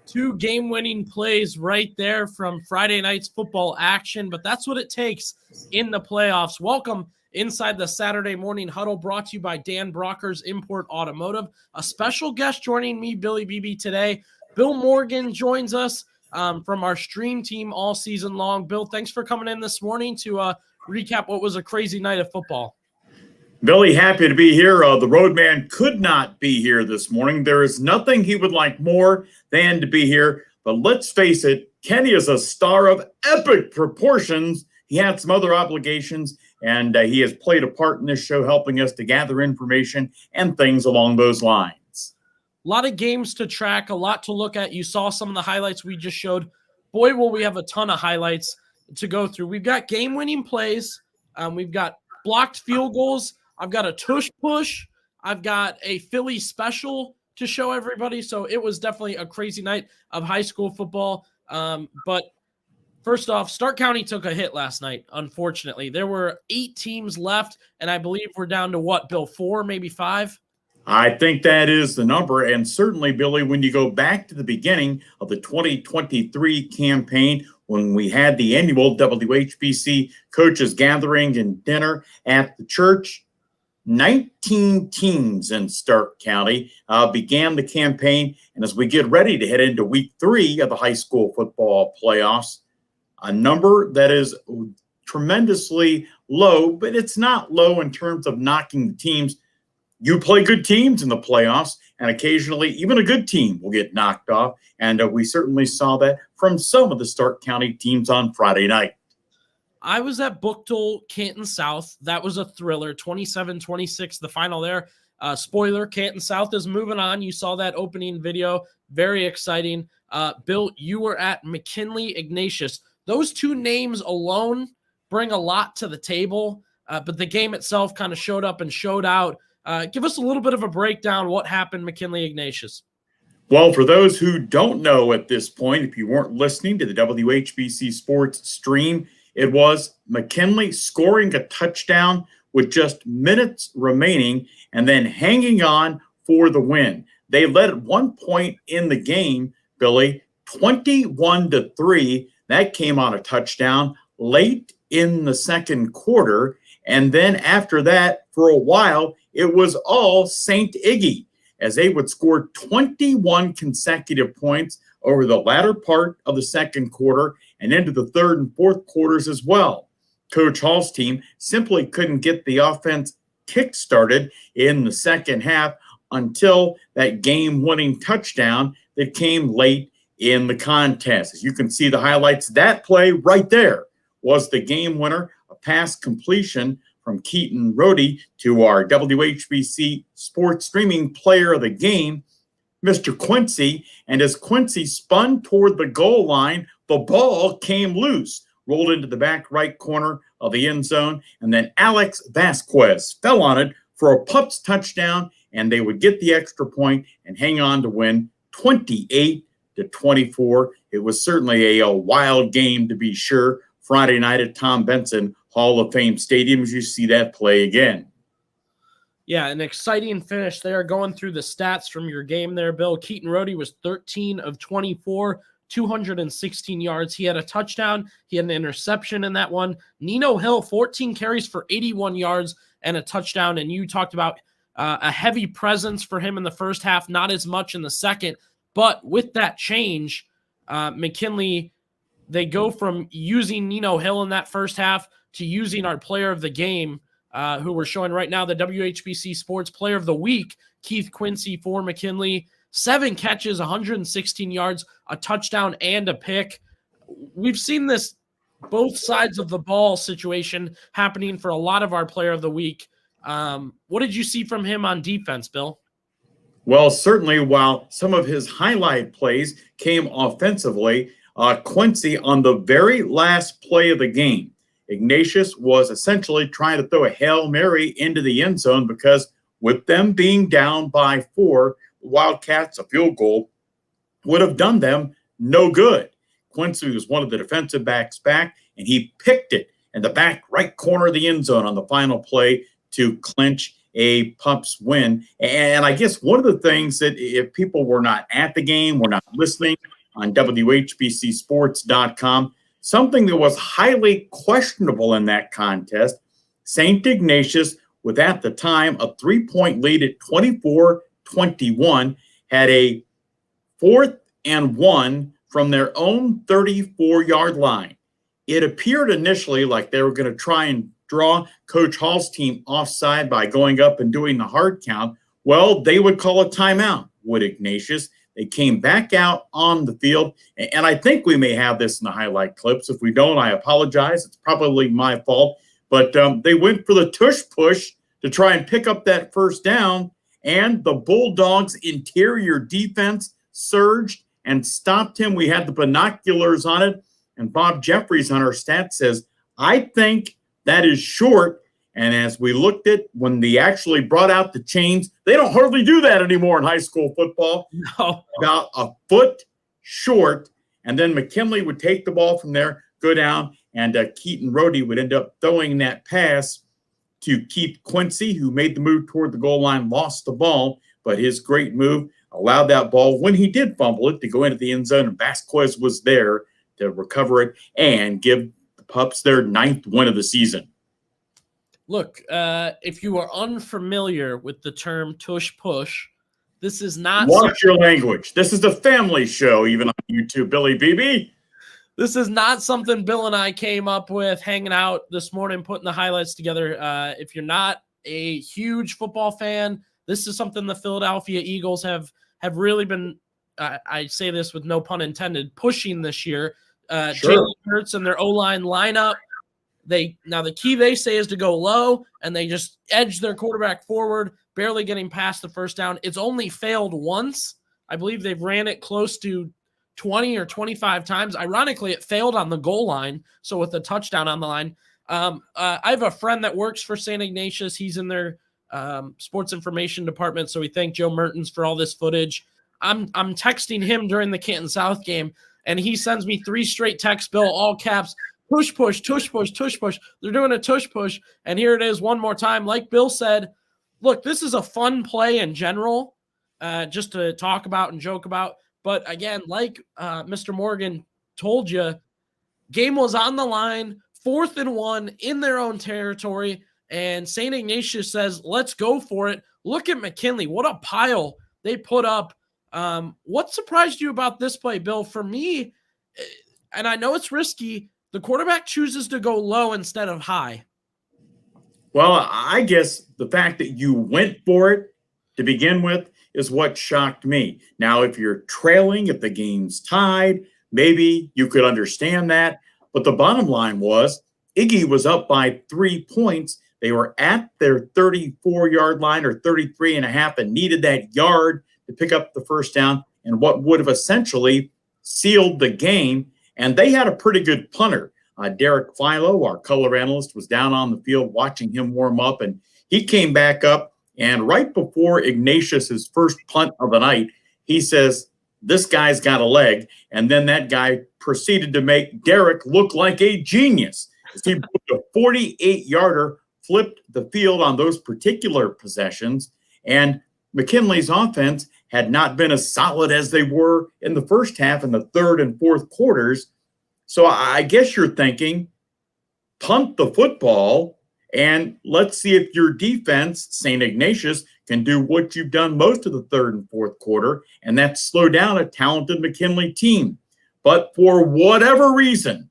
Two game-winning plays right there from Friday night's football action, but that's what it takes in the playoffs. Welcome inside the Saturday morning huddle, brought to you by Dan Brocker's Import Automotive. A special guest joining me, Billy Beebe, today. Bill Morgan joins us from our stream team all season long. Bill, thanks for coming in this morning to recap what was a crazy night of football. Billy, happy to be here. The roadman could not be here this morning. There is nothing he would like more than to be here. But let's face it, Kenny is a star of epic proportions. He had some other obligations, and he has played a part in this show, helping us to gather information and things along those lines. A lot of games to track, a lot to look at. You saw some of the highlights we just showed. Boy, will we have a ton of highlights to go through. We've got game-winning plays. We've got blocked field goals. I've got a tush push. I've got a Philly special to show everybody. So it was definitely a crazy night of high school football. But first off, Stark County took a hit last night, unfortunately. There were 8 teams left, and I believe we're down to what, Bill, 4, maybe 5? I think that is the number. And certainly, Billy, when you go back to the beginning of the 2023 campaign, when we had the annual WHBC coaches gathering and dinner at the church, 19 teams in Stark County began the campaign. And as we get ready to head into week 3 of the high school football playoffs, a number that is tremendously low, but it's not low in terms of knocking the teams. You play good teams in the playoffs, and occasionally even a good team will get knocked off. And we certainly saw that from some of the Stark County teams on Friday night. I was at Booktool, Canton South. That was a thriller, 27-26, the final there. Spoiler, Canton South is moving on. You saw that opening video. Very exciting. Bill, you were at McKinley Ignatius. Those two names alone bring a lot to the table, but the game itself kind of showed up and showed out. Give us a little bit of a breakdown. What happened, McKinley Ignatius? Well, for those who don't know at this point, if you weren't listening to the WHBC Sports stream, it was McKinley scoring a touchdown with just minutes remaining and then hanging on for the win. They led at one point in the game, Billy, 21-3. That came on a touchdown late in the second quarter. And then after that, for a while, it was all St. Iggy, as they would score 21 consecutive points over the latter part of the second quarter and into the third and fourth quarters as well. Coach Hall's team simply couldn't get the offense kick-started in the second half until that game-winning touchdown that came late in the contest. As you can see the highlights, that play right there was the game winner, a pass completion from Keaton Rohde to our WHBC Sports Streaming Player of the Game, Mr. Quincy. And as Quincy spun toward the goal line, the ball came loose, rolled into the back right corner of the end zone, and then Alex Vasquez fell on it for a Pups touchdown, and they would get the extra point and hang on to win 28-24. It was certainly a wild game, to be sure. Friday night at Tom Benson Hall of Fame Stadium, as you see that play again. Yeah, an exciting finish there. Going through the stats from your game there, Bill. Keaton Rohde was 13 of 24, 216 yards. He had a touchdown. He had an interception in that one. Nino Hill, 14 carries for 81 yards and a touchdown. And you talked about a heavy presence for him in the first half, not as much in the second. But with that change, McKinley, they go from using Nino Hill in that first half to using our player of the game, who we're showing right now, the WHBC Sports Player of the Week, Keith Quincy for McKinley. 7 catches, 116 yards, a touchdown, and a pick. We've seen this both sides of the ball situation happening for a lot of our Player of the Week. What did you see from him on defense, Bill? Well, certainly while some of his highlight plays came offensively, Quincy on the very last play of the game, Ignatius was essentially trying to throw a Hail Mary into the end zone because with them being down by 4, Wildcats, a field goal would have done them no good. Quincy was one of the defensive backs back, and he picked it in the back right corner of the end zone on the final play to clinch a Pups win. And I guess one of the things that if people were not at the game, were not listening on WHBCSports.com, something that was highly questionable in that contest, St. Ignatius, with at the time a 3-point lead at 24-21, had a 4th and 1 from their own 34-yard line. It appeared initially like they were going to try and draw Coach Hall's team offside by going up and doing the hard count. Well, they would call a timeout, would Ignatius. They came back out on the field, and I think we may have this in the highlight clips. If we don't, I apologize. It's probably my fault. But they went for the tush push to try and pick up that first down, and the Bulldogs' interior defense surged and stopped him. We had the binoculars on it, and Bob Jeffries on our stat says, I think that is short. And as we looked at when they actually brought out the chains, they don't hardly do that anymore in high school football. No. About a foot short. And then McKinley would take the ball from there, go down, and Keaton Rohde would end up throwing that pass to keep Quincy, who made the move toward the goal line, lost the ball. But his great move allowed that ball, when he did fumble it, to go into the end zone. And Vasquez was there to recover it and give the Pups their 9th win of the season. Look, if you are unfamiliar with the term tush push, this is not. Watch your language. This is a family show, even on YouTube, Billy Beebe. This is not something Bill and I came up with hanging out this morning, putting the highlights together. If you're not a huge football fan, this is something the Philadelphia Eagles have really been, I say this with no pun intended, pushing this year. Sure. Jalen Hurts and their O-line lineup. Now the key they say is to go low, and they just edge their quarterback forward, barely getting past the first down. It's only failed once. I believe they've ran it close to 20 or 25 times. Ironically, it failed on the goal line, so with a touchdown on the line. I have a friend that works for St. Ignatius. He's in their sports information department, so we thank Joe Mertens for all this footage. I'm texting him during the Canton South game, and he sends me 3 straight texts, Bill, all caps, tush push, tush push, tush push. They're doing a tush push, and here it is one more time. Like Bill said, look, this is a fun play in general, just to talk about and joke about. But again, like Mr. Morgan told you, game was on the line, 4th and 1 in their own territory, and St. Ignatius says, let's go for it. Look at McKinley. What a pile they put up. What surprised you about this play, Bill? For me, and I know it's risky, the quarterback chooses to go low instead of high. Well, I guess the fact that you went for it to begin with is what shocked me. Now, if you're trailing, if the game's tied, maybe you could understand that. But the bottom line was Iggy was up by 3 points. They were at their 34-yard line or 33 and a half and needed that yard to pick up the first down and what would have essentially sealed the game. And they had a pretty good punter. Derek Philo, our color analyst, was down on the field watching him warm up, and he came back up. And right before Ignatius's first punt of the night, he says, this guy's got a leg. And then that guy proceeded to make Derek look like a genius. He put a 48-yarder, flipped the field on those particular possessions. And McKinley's offense had not been as solid as they were in the first half in the 3rd and 4th quarters. So I guess you're thinking, punt the football, and let's see if your defense, St. Ignatius, can do what you've done most of the 3rd and 4th quarter, and that's slow down a talented McKinley team. But for whatever reason,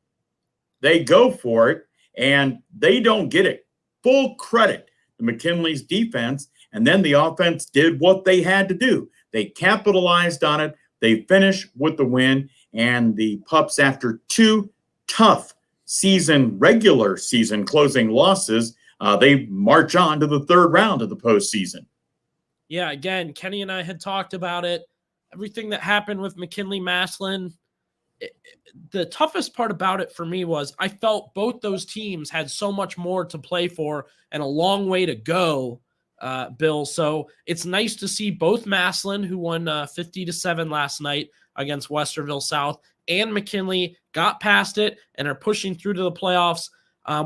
they go for it, and they don't get it. Full credit to McKinley's defense, and then the offense did what they had to do. They capitalized on it. They finished with the win, and the Pups, after 2 tough regular season closing losses, they march on to the 3rd round of the postseason. Yeah, again, Kenny and I had talked about it. Everything that happened with McKinley Massillon, the toughest part about it for me was I felt both those teams had so much more to play for and a long way to go, Bill. So it's nice to see both Massillon, who won 50-7 last night against Westerville South, and McKinley got past it and are pushing through to the playoffs.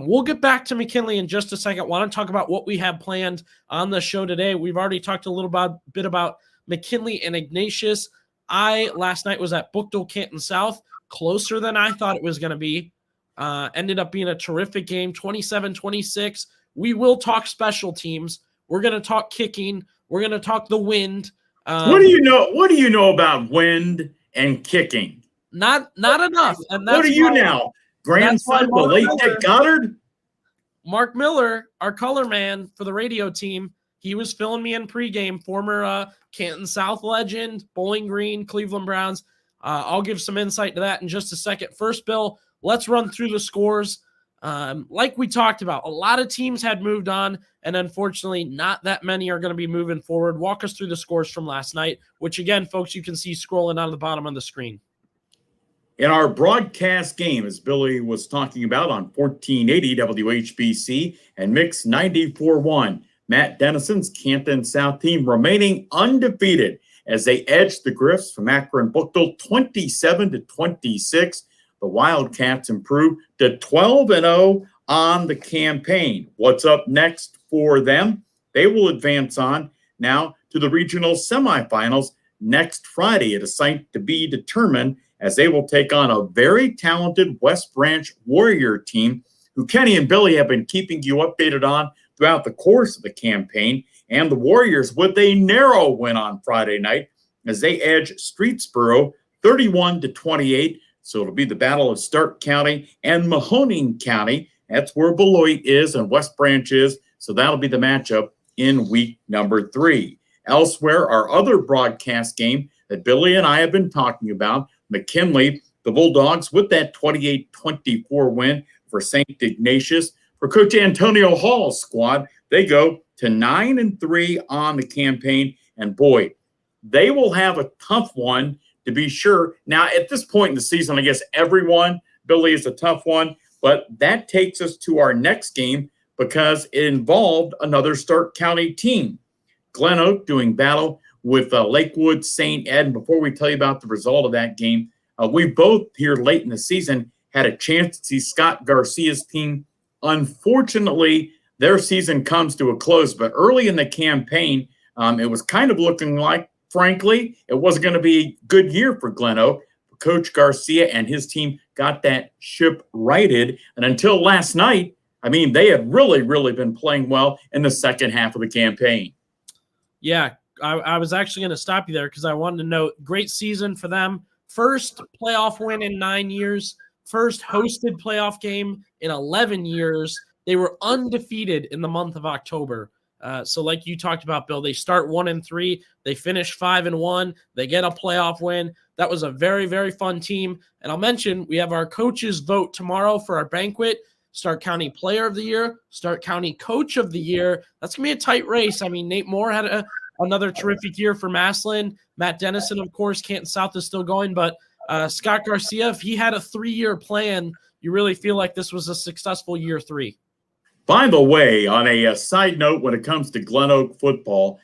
We'll get back to McKinley in just a second. I want to talk about what we have planned on the show today. We've already talked a little bit about McKinley and Ignatius. Last night was at Bookdale, Canton South, closer than I thought it was going to be. Ended up being a terrific game, 27-26. We will talk special teams. We're going to talk kicking. We're going to talk the wind. What do you know? What do you know about wind and kicking? Not enough. And that's what are you now? Grandson of the late Dick Goddard? Mark Miller, our color man for the radio team, he was filling me in pregame, former Canton South legend, Bowling Green, Cleveland Browns. I'll give some insight to that in just a second. First, Bill, let's run through the scores. Like we talked about, a lot of teams had moved on, and unfortunately, not that many are going to be moving forward. Walk us through the scores from last night, which, again, folks, you can see scrolling on the bottom of the screen. In our broadcast game, as Billy was talking about on 1480 WHBC and Mix 94.1, Matt Dennison's Canton South team remaining undefeated as they edged the Griffs from Akron Bookdale 27-26. The Wildcats improved to 12-0 on the campaign. What's up next for them? They will advance on now to the regional semifinals next Friday at a site to be determined, as they will take on a very talented West Branch Warrior team who Kenny and Billy have been keeping you updated on throughout the course of the campaign. And the Warriors with a narrow win on Friday night as they edge Streetsboro 31-28. So it'll be the battle of Stark County and Mahoning County. That's where Beloit is and West Branch is. So that'll be the matchup in week number 3. Elsewhere, our other broadcast game that Billy and I have been talking about, McKinley, the Bulldogs, with that 28-24 win for St. Ignatius. For Coach Antonio Hall's squad, they go to 9-3 on the campaign. And boy, they will have a tough one to be sure. Now, at this point in the season, I guess everyone, Billy, is a tough one. But that takes us to our next game because it involved another Stark County team. Glen Oak doing battle with Lakewood St. Ed. And before we tell you about the result of that game, we both here late in the season had a chance to see Scott Garcia's team. Unfortunately, their season comes to a close, but early in the campaign, it was kind of looking like, frankly, it wasn't going to be a good year for Glen Oak. Coach Garcia and his team got that ship righted. And until last night, I mean, they had really, really been playing well in the second half of the campaign. Yeah, I was actually going to stop you there because I wanted to note, great season for them. First playoff win in 9 years. First hosted playoff game in 11 years. They were undefeated in the month of October. So like you talked about, Bill, they start 1-3. They finish 5-1. They get a playoff win. That was a very, very fun team. And I'll mention we have our coaches vote tomorrow for our banquet. Stark County Player of the Year, Stark County Coach of the Year. That's going to be a tight race. I mean, Nate Moore had another terrific year for Massillon. Matt Dennison, of course, Canton South is still going. But Scott Garcia, if he had a 3-year plan, you really feel like this was a successful year 3. By the way, on a side note, when it comes to Glen Oak football,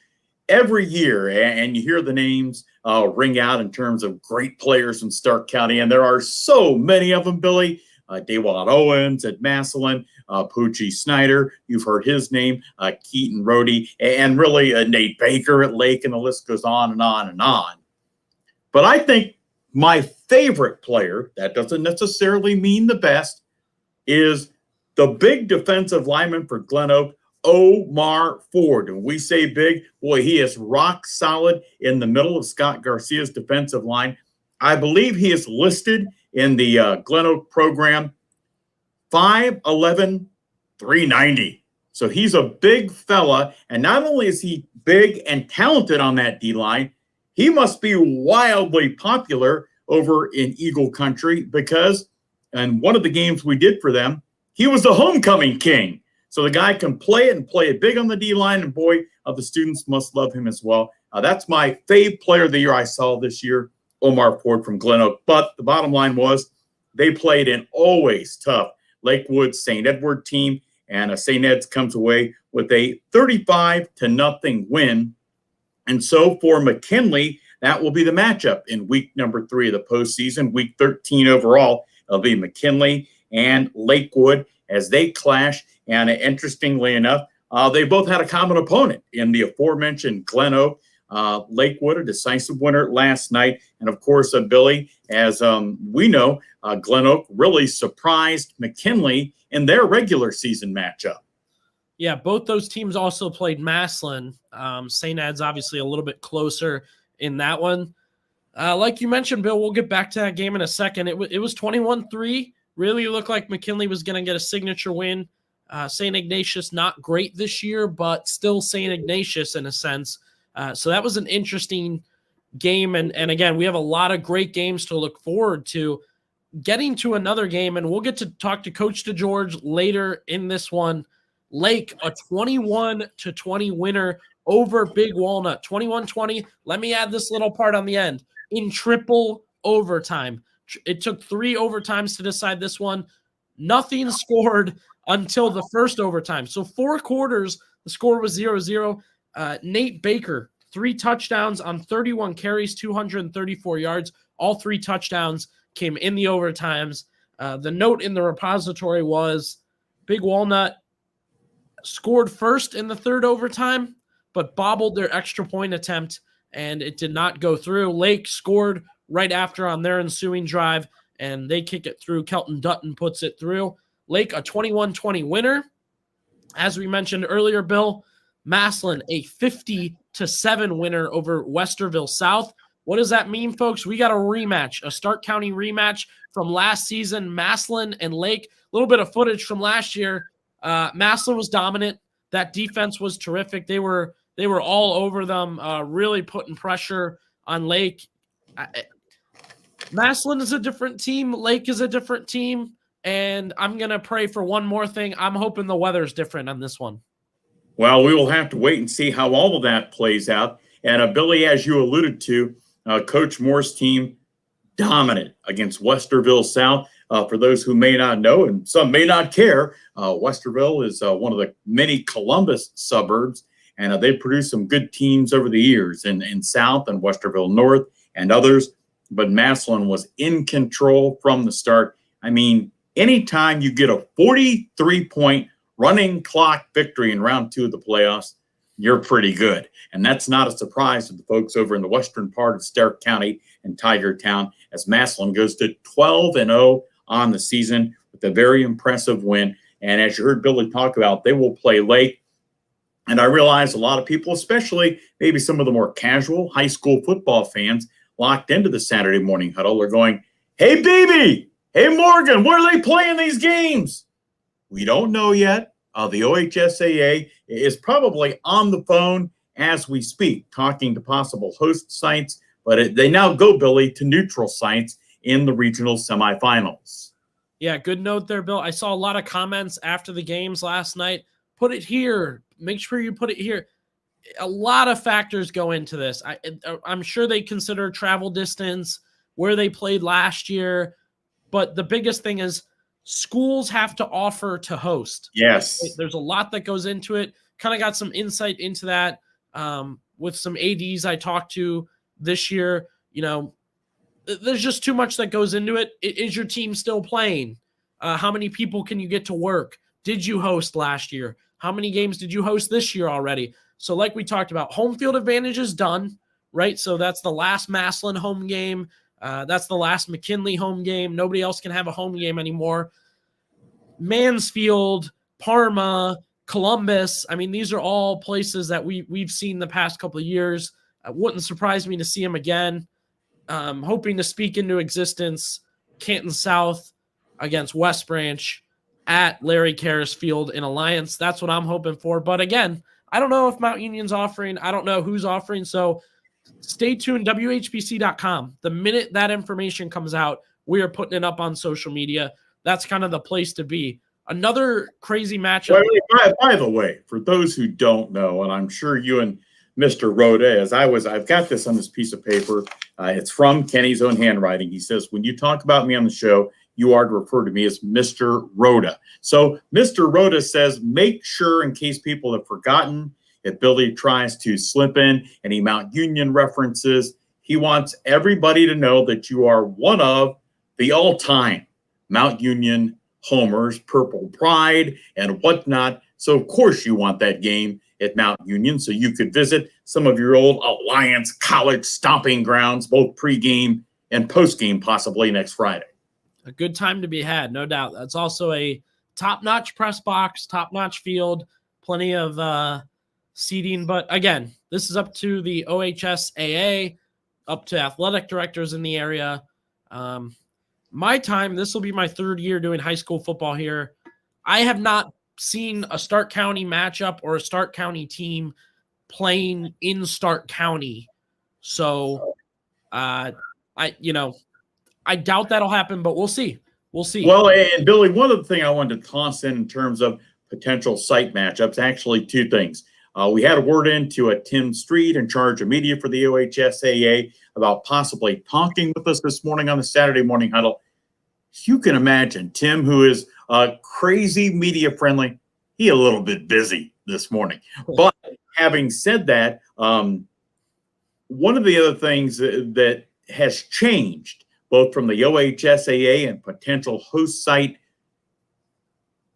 every year, and you hear the names ring out in terms of great players in Stark County, and there are so many of them, Billy. Daywad Owens at Massillon, Poochie Snyder, you've heard his name, Keaton Rohde, and really Nate Baker at Lake, and the list goes on and on and on. But I think my favorite player, that doesn't necessarily mean the best, is the big defensive lineman for Glen Oak, Omar Ford. And we say big, boy, he is rock solid in the middle of Scott Garcia's defensive line. I believe he is listed in the Glen Oak program, 5'11", 390. So he's a big fella. And not only is he big and talented on that D-line, he must be wildly popular over in Eagle Country because in one of the games we did for them, he was the homecoming king. So the guy can play it and play it big on the D-line. And boy, the students must love him as well. That's my fave player of the year I saw this year, Omar Ford from Glen Oak. But the bottom line was they played an always tough Lakewood St. Edward team. And St. Ed's comes away with a 35-0 win. And so for McKinley, that will be the matchup in week number 3 of the postseason, week 13 overall. It'll be McKinley and Lakewood. as they clash. And interestingly enough, they both had a common opponent in the aforementioned Glen Oak. Lakewood, a decisive winner last night. And of course, Billy, as we know, Glen Oak really surprised McKinley in their regular season matchup. Yeah, both those teams also played Massillon. St. Ed's obviously a little bit closer in that one. Like you mentioned, Bill, we'll get back to that game in a second. It was 21-3. Really looked like McKinley was going to get a signature win. St. Ignatius, not great this year, but still St. Ignatius in a sense. So that was an interesting game. And again, we have a lot of great games to look forward to. Getting to another game, and we'll get to talk to Coach DeGeorge later in this one. Lake, a 21-20 winner over Big Walnut, 21-20. Let me add this little part on the end. In triple overtime. It took 3 overtimes to decide this one. Nothing scored until the first overtime. So 4 quarters, the score was 0-0. Nate Baker, 3 touchdowns on 31 carries, 234 yards. All 3 touchdowns came in the overtimes. The note in the repository was Big Walnut scored first in the 3rd overtime, but bobbled their extra point attempt, and it did not go through. Lake scored right after on their ensuing drive, and they kick it through. Kelton Dutton puts it through. Lake, a 21-20 winner. As we mentioned earlier, Bill, Massillon, a 50-7 winner over Westerville South. What does that mean, folks? We got a rematch, a Stark County rematch from last season, Massillon and Lake. A little bit of footage from last year. Massillon was dominant. That defense was terrific. They were all over them, really putting pressure on Lake. Massillon is a different team. Lake is a different team. And I'm going to pray for one more thing. I'm hoping the weather's different on this one. Well, we will have to wait and see how all of that plays out. And Billy, as you alluded to, Coach Moore's team dominant against Westerville South. For those who may not know, and some may not care, Westerville is one of the many Columbus suburbs, and they've produced some good teams over the years in South and Westerville North and others. But Massillon was in control from the start. I mean, anytime you get a 43-point running clock victory in round 2 of the playoffs, you're pretty good. And that's not a surprise to the folks over in the western part of Stark County and Tiger Town, as Massillon goes to 12-0 on the season with a very impressive win. And as you heard Billy talk about, they will play Lake. And I realize a lot of people, especially maybe some of the more casual high school football fans locked into the Saturday morning huddle, are going, "Hey, Beebe, hey, Morgan, where are they playing these games?" We don't know yet. The OHSAA is probably on the phone as we speak, talking to possible host sites, but they now go, Billy, to neutral sites in the regional semifinals. Yeah, good note there, Bill. I saw a lot of comments after the games last night. Put it here. Make sure you put it here. A lot of factors go into this. I'm sure they consider travel distance, where they played last year, but the biggest thing is schools have to offer to host. Yes. There's a lot that goes into it. Kind of got some insight into that with some ADs I talked to this year. You know, there's just too much that goes into it. Is your team still playing? How many people can you get to work? Did you host last year? How many games did you host this year already? So like we talked about, home field advantage is done, right? So that's the last Massillon home game. That's the last McKinley home game. Nobody else can have a home game anymore. Mansfield, Parma, Columbus. I mean, these are all places that we've seen the past couple of years. It wouldn't surprise me to see them again. Hoping to speak into existence. Canton South against West Branch at Larry Karras Field in Alliance. That's what I'm hoping for. But again, I don't know if Mount Union's offering. I don't know who's offering. So stay tuned, WHBC.com. The minute that information comes out, we are putting it up on social media. That's kind of the place to be. Another crazy matchup. By the way, for those who don't know, and I'm sure you and Mr. Rhoda, I've got this on this piece of paper. It's from Kenny's own handwriting. He says, when you talk about me on the show, you are to refer to me as Mr. Rhoda. So Mr. Rhoda says, make sure, in case people have forgotten, if Billy tries to slip in any Mount Union references, he wants everybody to know that you are one of the all-time Mount Union homers, purple pride, and whatnot. So, of course, you want that game at Mount Union so you could visit some of your old Alliance College stomping grounds, both pregame and postgame, possibly next Friday. A good time to be had, no doubt. That's also a top-notch press box, top-notch field, plenty of seating. But again, this is up to the OHSAA, up to athletic directors in the area. My time, this will be my third year doing high school football here. I have not seen a Stark County matchup or a Stark County team playing in Stark County. So I doubt that'll happen, but we'll see. We'll see. Well, and Billy, one other thing I wanted to toss in terms of potential site matchups, actually two things. We had a word into Tim Street in charge of media for the OHSAA about possibly talking with us this morning on the Saturday Morning Huddle. You can imagine Tim, who is crazy media friendly, he a little bit busy this morning. But having said that, one of the other things that has changed both from the OHSAA and potential host site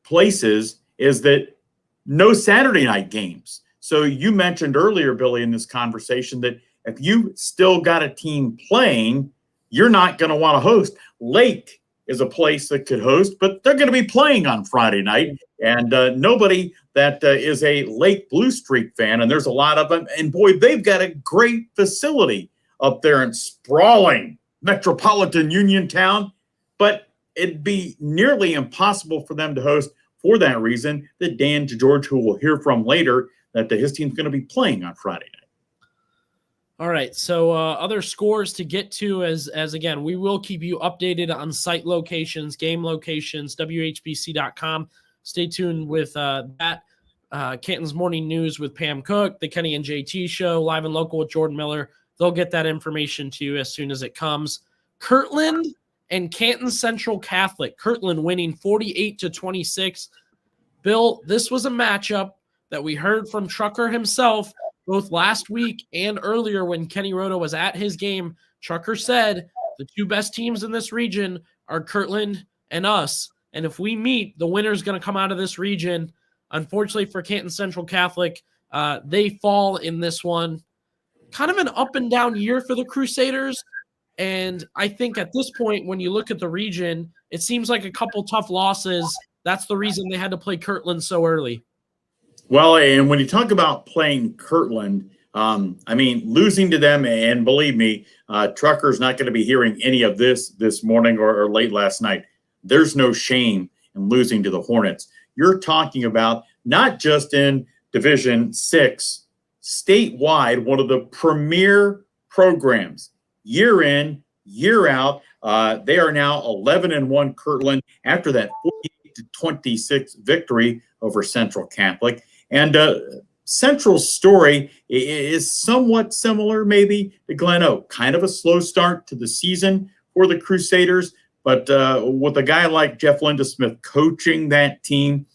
places is that no Saturday night games. So you mentioned earlier, Billy, in this conversation that if you still got a team playing, you're not going to want to host. Lake is a place that could host, but they're going to be playing on Friday night. And nobody that is a Lake Blue Streak fan, and there's a lot of them, and boy, they've got a great facility up there in sprawling metropolitan Uniontown, but it'd be nearly impossible for them to host for that reason that Dan George, who we'll hear from later, that his team's going to be playing on Friday night. All right, so other scores to get to as again, we will keep you updated on site locations, game locations, WHBC.com. Stay tuned with that. Canton's Morning News with Pam Cook, the Kenny and JT Show, live and local with Jordan Miller. They'll get that information to you as soon as it comes. Kirtland and Canton Central Catholic. Kirtland winning 48-26. Bill, this was a matchup that we heard from Trucker himself both last week and earlier when Kenny Rhoda was at his game. Trucker said the two best teams in this region are Kirtland and us. And if we meet, the winner's going to come out of this region. Unfortunately for Canton Central Catholic, they fall in this one. Kind of an up and down year for the Crusaders. And I think at this point, when you look at the region, it seems like a couple tough losses. That's the reason they had to play Kirtland so early. Well, and when you talk about playing Kirtland, losing to them, and believe me, Trucker's not going to be hearing any of this morning or late last night. There's no shame in losing to the Hornets. You're talking about not just in Division 6, statewide, one of the premier programs, year in, year out. They are now 11-1 Kirtland after that 48-26 victory over Central Catholic. And Central's story is somewhat similar maybe to Glen Oak. Kind of a slow start to the season for the Crusaders, but with a guy like Jeff Lindesmith coaching that team,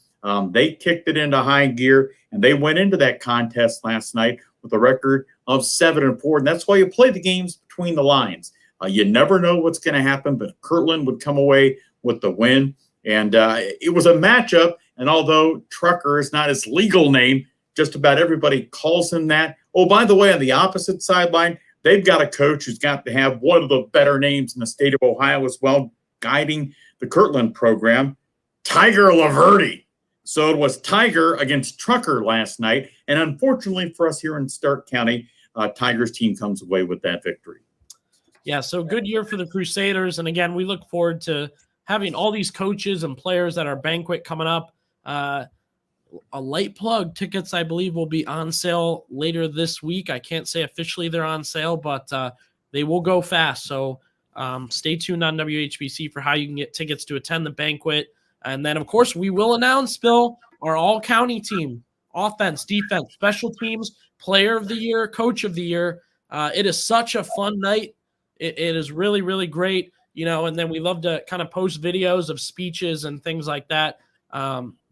they kicked it into high gear, and they went into that contest last night with a record of 7-4. And that's why you play the games between the lines. You never know what's going to happen, but Kirtland would come away with the win. And it was a matchup. And although Trucker is not his legal name, just about everybody calls him that. Oh, by the way, on the opposite sideline, they've got a coach who's got to have one of the better names in the state of Ohio as well, guiding the Kirtland program, Tiger Laverty. So it was Tiger against Trucker last night. And unfortunately for us here in Stark County, Tiger's team comes away with that victory. Yeah, so good year for the Crusaders. And again, we look forward to having all these coaches and players at our banquet coming up. A light plug, tickets, I believe, will be on sale later this week. I can't say officially they're on sale, but they will go fast. So stay tuned on WHBC for how you can get tickets to attend the banquet. And then, of course, we will announce, Bill, our all-county team, offense, defense, special teams, player of the year, coach of the year. It is such a fun night. It is really, really great. And then we love to kind of post videos of speeches and things like that.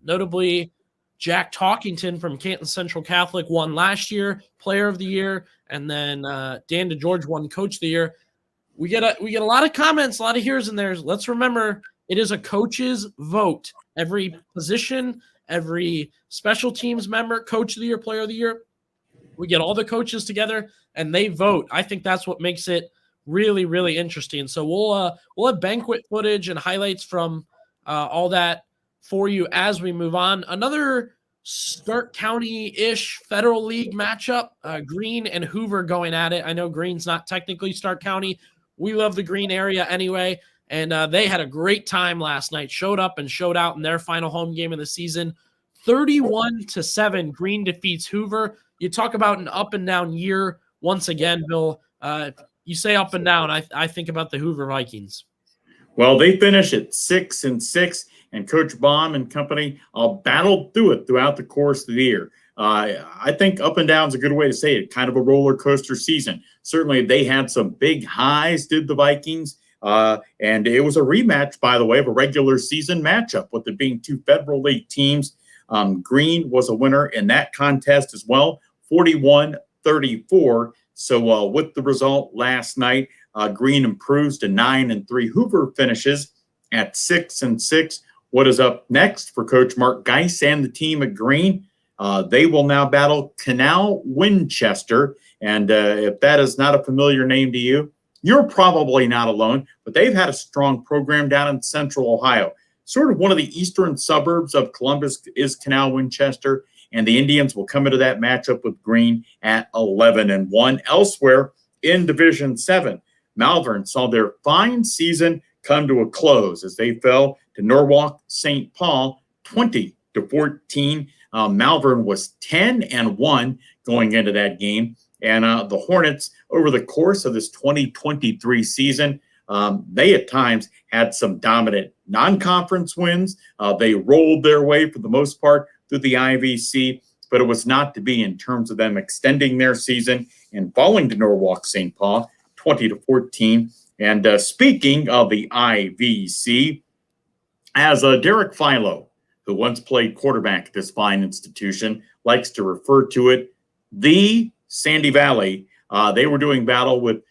Notably, Jack Talkington from Canton Central Catholic won last year, player of the year, and then Dan DeGeorge won coach of the year. We get a lot of comments, a lot of here's and there's. Let's remember It is a coach's vote. Every position, every special teams member, coach of the year, player of the year, we get all the coaches together and they vote. I think that's what makes it really, really interesting. So we'll have banquet footage and highlights from all that for you as we move on. Another Stark County-ish Federal League matchup, Greene and Hoover going at it. I know Greene's not technically Stark County. We love the Greene area anyway, and they had a great time last night. Showed up and showed out in their final home game of the season. 31-7, Greene defeats Hoover. You talk about an up and down year once again, Bill. You say up and down, I think about the Hoover Vikings. Well, they finish at 6-6, and Coach Baum and company battled through it throughout the course of the year. I think up and down is a good way to say it, kind of a roller coaster season. Certainly, they had some big highs, did the Vikings, and it was a rematch, by the way, of a regular season matchup, with it being two Federal League teams. Greene was a winner in that contest as well, 41-34. So with the result last night, Greene improves to 9-3. Hoover finishes at 6-6. What is up next for Coach Mark Geis and the team at Greene? They will now battle Canal Winchester. And if that is not a familiar name to you, you're probably not alone. But they've had a strong program down in Central Ohio. Sort of one of the eastern suburbs of Columbus is Canal Winchester. And the Indians will come into that matchup with Greene at 11-1. Elsewhere in Division 7, Malvern saw their fine season come to a close as they fell to Norwalk St. Paul 20-14. Malvern was 10-1 going into that game. And the Hornets, over the course of this 2023 season, they at times had some dominant non-conference wins. They rolled their way for the most part through the IVC, but it was not to be in terms of them extending their season and falling to Norwalk St. Paul 20-14. And speaking of the IVC, as Derek Philo, who once played quarterback at this fine institution, likes to refer to it, the Sandy Valley, they were doing battle with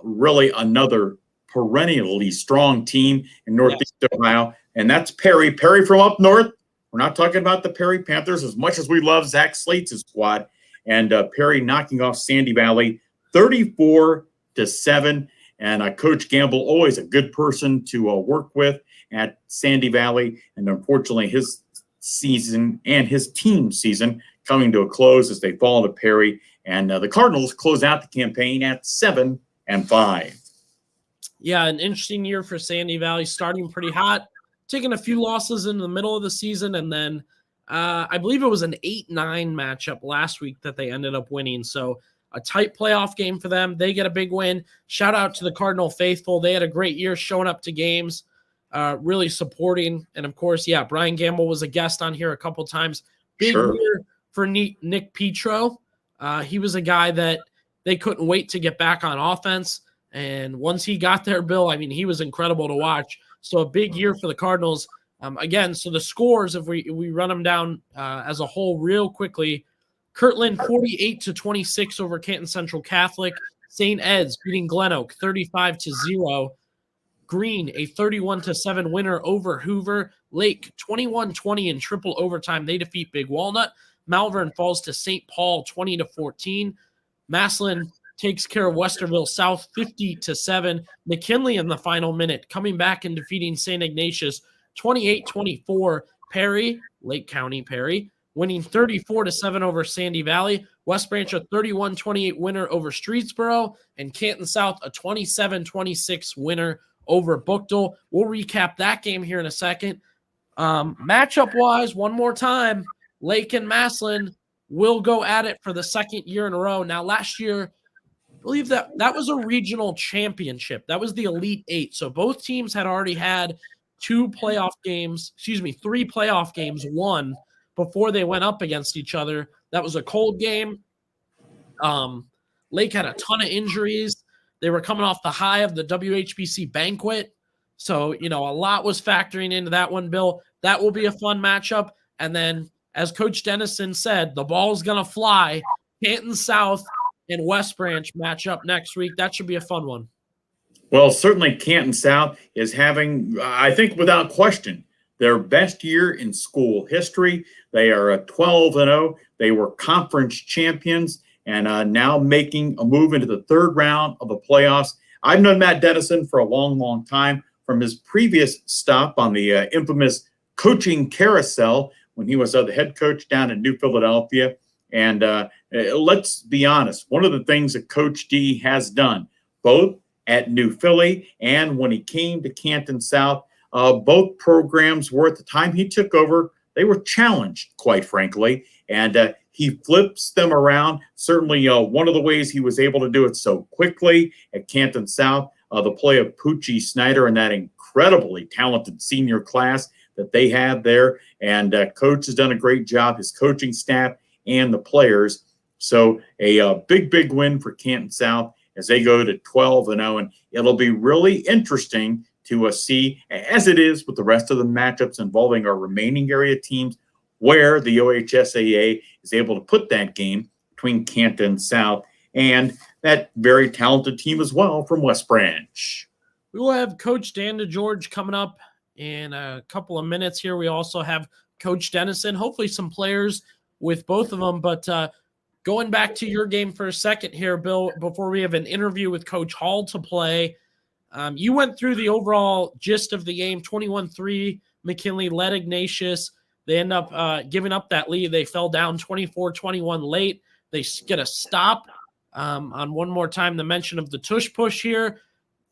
really another perennially strong team in Northeast Ohio, and that's Perry. Perry from up north. We're not talking about the Perry Panthers as much as we love Zach Slate's squad. And Perry knocking off Sandy Valley 34-7. And Coach Gamble, always a good person to work with at Sandy Valley. And unfortunately, his season and his team season coming to a close as they fall to Perry. And the Cardinals close out the campaign at 7-5. Yeah, an interesting year for Sandy Valley, starting pretty hot, taking a few losses in the middle of the season, and then I believe it was an 8-9 matchup last week that they ended up winning. So a tight playoff game for them. They get a big win. Shout out to the Cardinal faithful. They had a great year showing up to games, really supporting. And, of course, Brian Gamble was a guest on here a couple times. Big year for Nick Petro. He was a guy that they couldn't wait to get back on offense. And once he got there, Bill, I mean, he was incredible to watch. So a big year for the Cardinals. Again, so the scores, if we run them down as a whole real quickly, Kirtland 48-26 over Canton Central Catholic. St. Ed's beating Glen Oak 35-0. Greene, a 31-7 winner over Hoover. Lake 21-20 in triple overtime. They defeat Big Walnut. Malvern falls to St. Paul 20-14. Massillon takes care of Westerville South 50-7. McKinley in the final minute, coming back and defeating St. Ignatius 28-24. Perry, Lake County Perry, winning 34-7 over Sandy Valley. West Branch a 31-28 winner over Streetsboro, and Canton South a 27-26 winner over Bookdale. We'll recap that game here in a second. Matchup-wise, one more time, Lake and Massillon will go at it for the second year in a row. Now, last year, I believe that was a regional championship. That was the Elite Eight. So both teams had already had three playoff games won before they went up against each other. That was a cold game. Lake had a ton of injuries. They were coming off the high of the WHBC banquet. So, a lot was factoring into that one, Bill. That will be a fun matchup. And then, as Coach Dennison said, the ball's going to fly. Canton South and West Branch match up next week. That should be a fun one. Well, certainly Canton South is having, I think, without question, their best year in school history. They are a 12-0. They were conference champions and now making a move into the third round of the playoffs. I've known Matt Dennison for a long, long time from his previous stop on the infamous coaching carousel when he was the head coach down in New Philadelphia. And let's be honest, one of the things that Coach D has done, both at New Philly and when he came to Canton South, both programs were, at the time he took over, they were challenged, quite frankly, and he flips them around. Certainly one of the ways he was able to do it so quickly at Canton South, the play of Poochie Snyder and that incredibly talented senior class that they had there, and Coach has done a great job, his coaching staff and the players. So a big, big win for Canton South as they go to 12-0, and it'll be really interesting to see, as it is with the rest of the matchups involving our remaining area teams, where the OHSAA is able to put that game between Canton South and that very talented team as well from West Branch. We will have Coach Dan DeGeorge coming up in a couple of minutes here. We also have Coach Dennison, hopefully some players with both of them, but going back to your game for a second here, Bill, before we have an interview with Coach Hall to play, you went through the overall gist of the game. 21-3, McKinley led Ignatius. They end up giving up that lead. They fell down 24-21 late. They get a stop on one more time, the mention of the tush push here,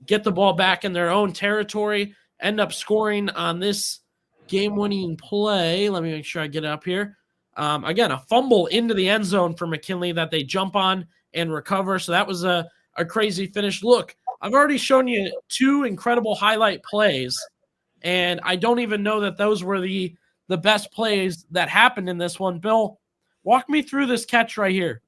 get the ball back in their own territory, end up scoring on this game-winning play. Let me make sure I get it up here. Again, a fumble into the end zone for McKinley that they jump on and recover. So that was a crazy finish. Look, I've already shown you two incredible highlight plays, and I don't even know that those were the best plays that happened in this one. Bill, walk me through this catch right here.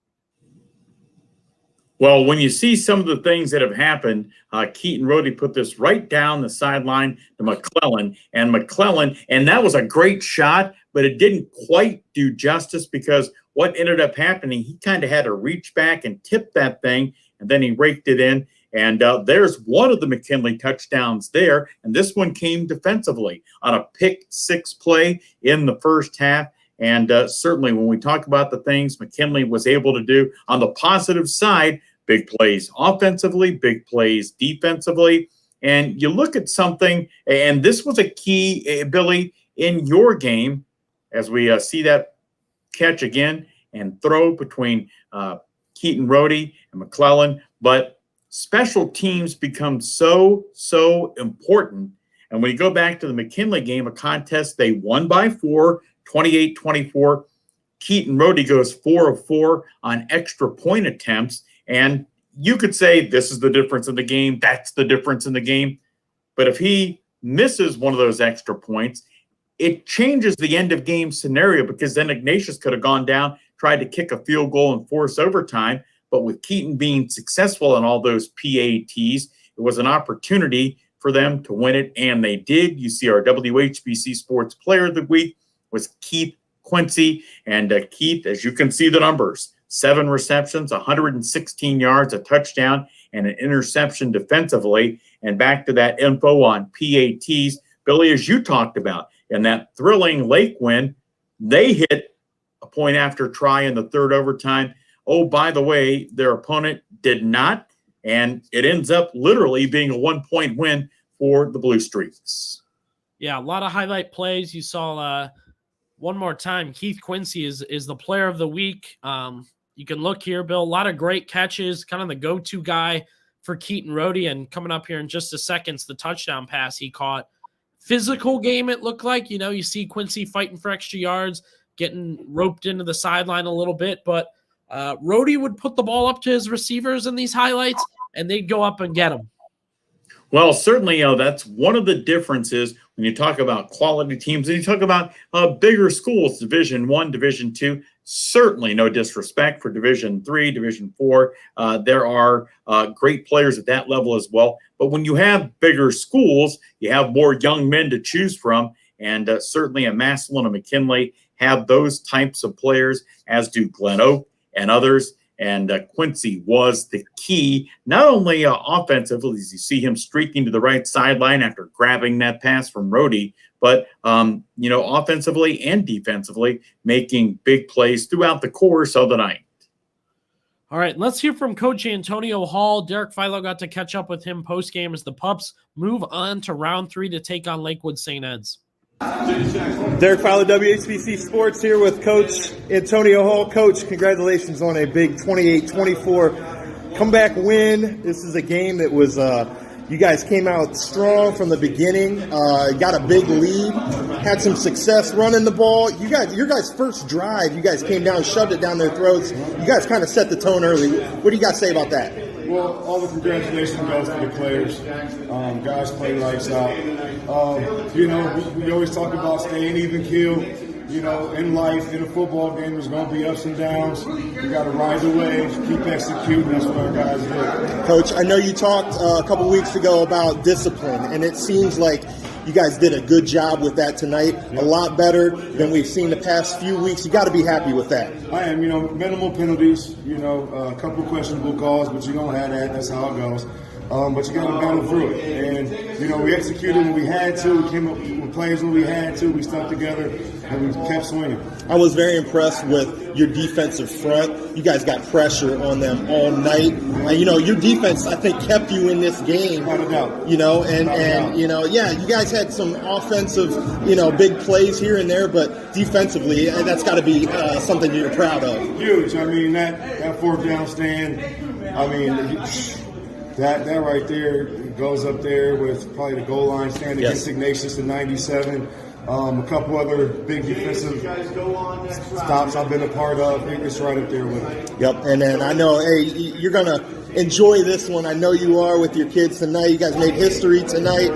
Well, when you see some of the things that have happened, Keaton Rohde put this right down the sideline to McClellan, and that was a great shot, but it didn't quite do justice because what ended up happening, he kind of had to reach back and tip that thing, and then he raked it in. And there's one of the McKinley touchdowns there, and this one came defensively on a pick six play in the first half. And certainly when we talk about the things McKinley was able to do on the positive side, big plays offensively, big plays defensively. And you look at something, and this was a key, Billy, in your game, as we see that catch again and throw between Keaton Rohde and McClellan. But special teams become so important. And when you go back to the McKinley game, a contest they won by 4, 28-24. Keaton Rohde goes 4 of 4 on extra point attempts. And you could say this is the difference in the game. That's the difference in the game. But if he misses one of those extra points, it changes the end of game scenario because then Ignatius could have gone down, tried to kick a field goal and force overtime. But with Keaton being successful in all those PATs, it was an opportunity for them to win it. And they did. You see our WHBC Sports Player of the Week was Keith Quincy. And Keith, as you can see the numbers, 7 receptions, 116 yards, a touchdown, and an interception defensively. And back to that info on PATs, Billy, as you talked about, in that thrilling Lake win, they hit a point after try in the third overtime. Oh, by the way, their opponent did not, and it ends up literally being a 1-point win for the Blue Streaks. Yeah, a lot of highlight plays. You saw one more time, Keith Quincy is the player of the week. You can look here, Bill, a lot of great catches, kind of the go-to guy for Keaton Rohde, and coming up here in just a second, the touchdown pass he caught. Physical game, it looked like. You know, you see Quincy fighting for extra yards, getting roped into the sideline a little bit, but Rohde would put the ball up to his receivers in these highlights, and they'd go up and get him. Well, certainly, that's one of the differences when you talk about quality teams and you talk about bigger schools, Division I, Division II. Certainly no disrespect for Division III, Division IV. There are great players at that level as well. But when you have bigger schools, you have more young men to choose from. And certainly a Massillon and McKinley have those types of players, as do Glen Oak and others. And Quincy was the key, not only offensively, as you see him streaking to the right sideline after grabbing that pass from Rhodey, but, offensively and defensively, making big plays throughout the course of the night. All right, let's hear from Coach Antonio Hall. Derek Philo got to catch up with him post-game as the Pups move on to round 3 to take on Lakewood St. Ed's. Derek Philo, WHBC Sports, here with Coach Antonio Hall. Coach, congratulations on a big 28-24 comeback win. This is a game that was you guys came out strong from the beginning, got a big lead, had some success running the ball. Your guys' first drive, you guys came down, shoved it down their throats. You guys kind of set the tone early. What do you guys say about that? Well, all the congratulations goes to the players. Guys play lights out. We always talk about staying even keel. In life, in a football game, there's going to be ups and downs. You got to ride the waves, keep executing. That's what our guys do. Coach, I know you talked a couple weeks ago about discipline, and it seems like you guys did a good job with that tonight. A lot better than we've seen the past few weeks. You got to be happy with that. I am. Minimal penalties. A couple questionable calls, but you don't have that. That's how it goes. But you got to battle through it. And, we executed when we had to. We came up with plays when we had to. We stuck together, and we kept swinging. I was very impressed with your defensive front. You guys got pressure on them all night. Your defense, I think, kept you in this game. Without a doubt. You guys had some offensive, big plays here and there, but defensively, that's got to be something you're proud of. Huge. That fourth down stand, That right there goes up there with probably the goal line stand against Ignatius in 97. A couple other big defensive stops I've been a part of. It's right up there with it. Yep, and then I know, you're going to enjoy this one. I know you are with your kids tonight. You guys made history tonight,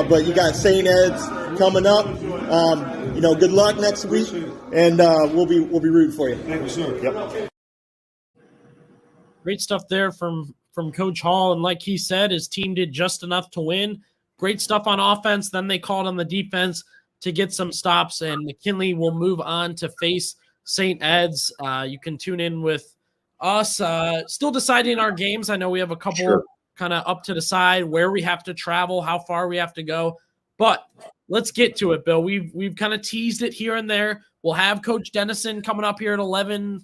but you got St. Ed's coming up. Good luck next week, and we'll be rooting for you. Thank you, sir. Yep. Great stuff there from Coach Hall, and like he said, his team did just enough to win. Great stuff on offense. Then they called on the defense to get some stops, and McKinley will move on to face St. Ed's. You can tune in with us. Still deciding our games. I know we have a couple kind of up to the side where we have to travel, how far we have to go, but let's get to it, Bill. We've kind of teased it here and there. We'll have Coach Dennison coming up here at 11:05,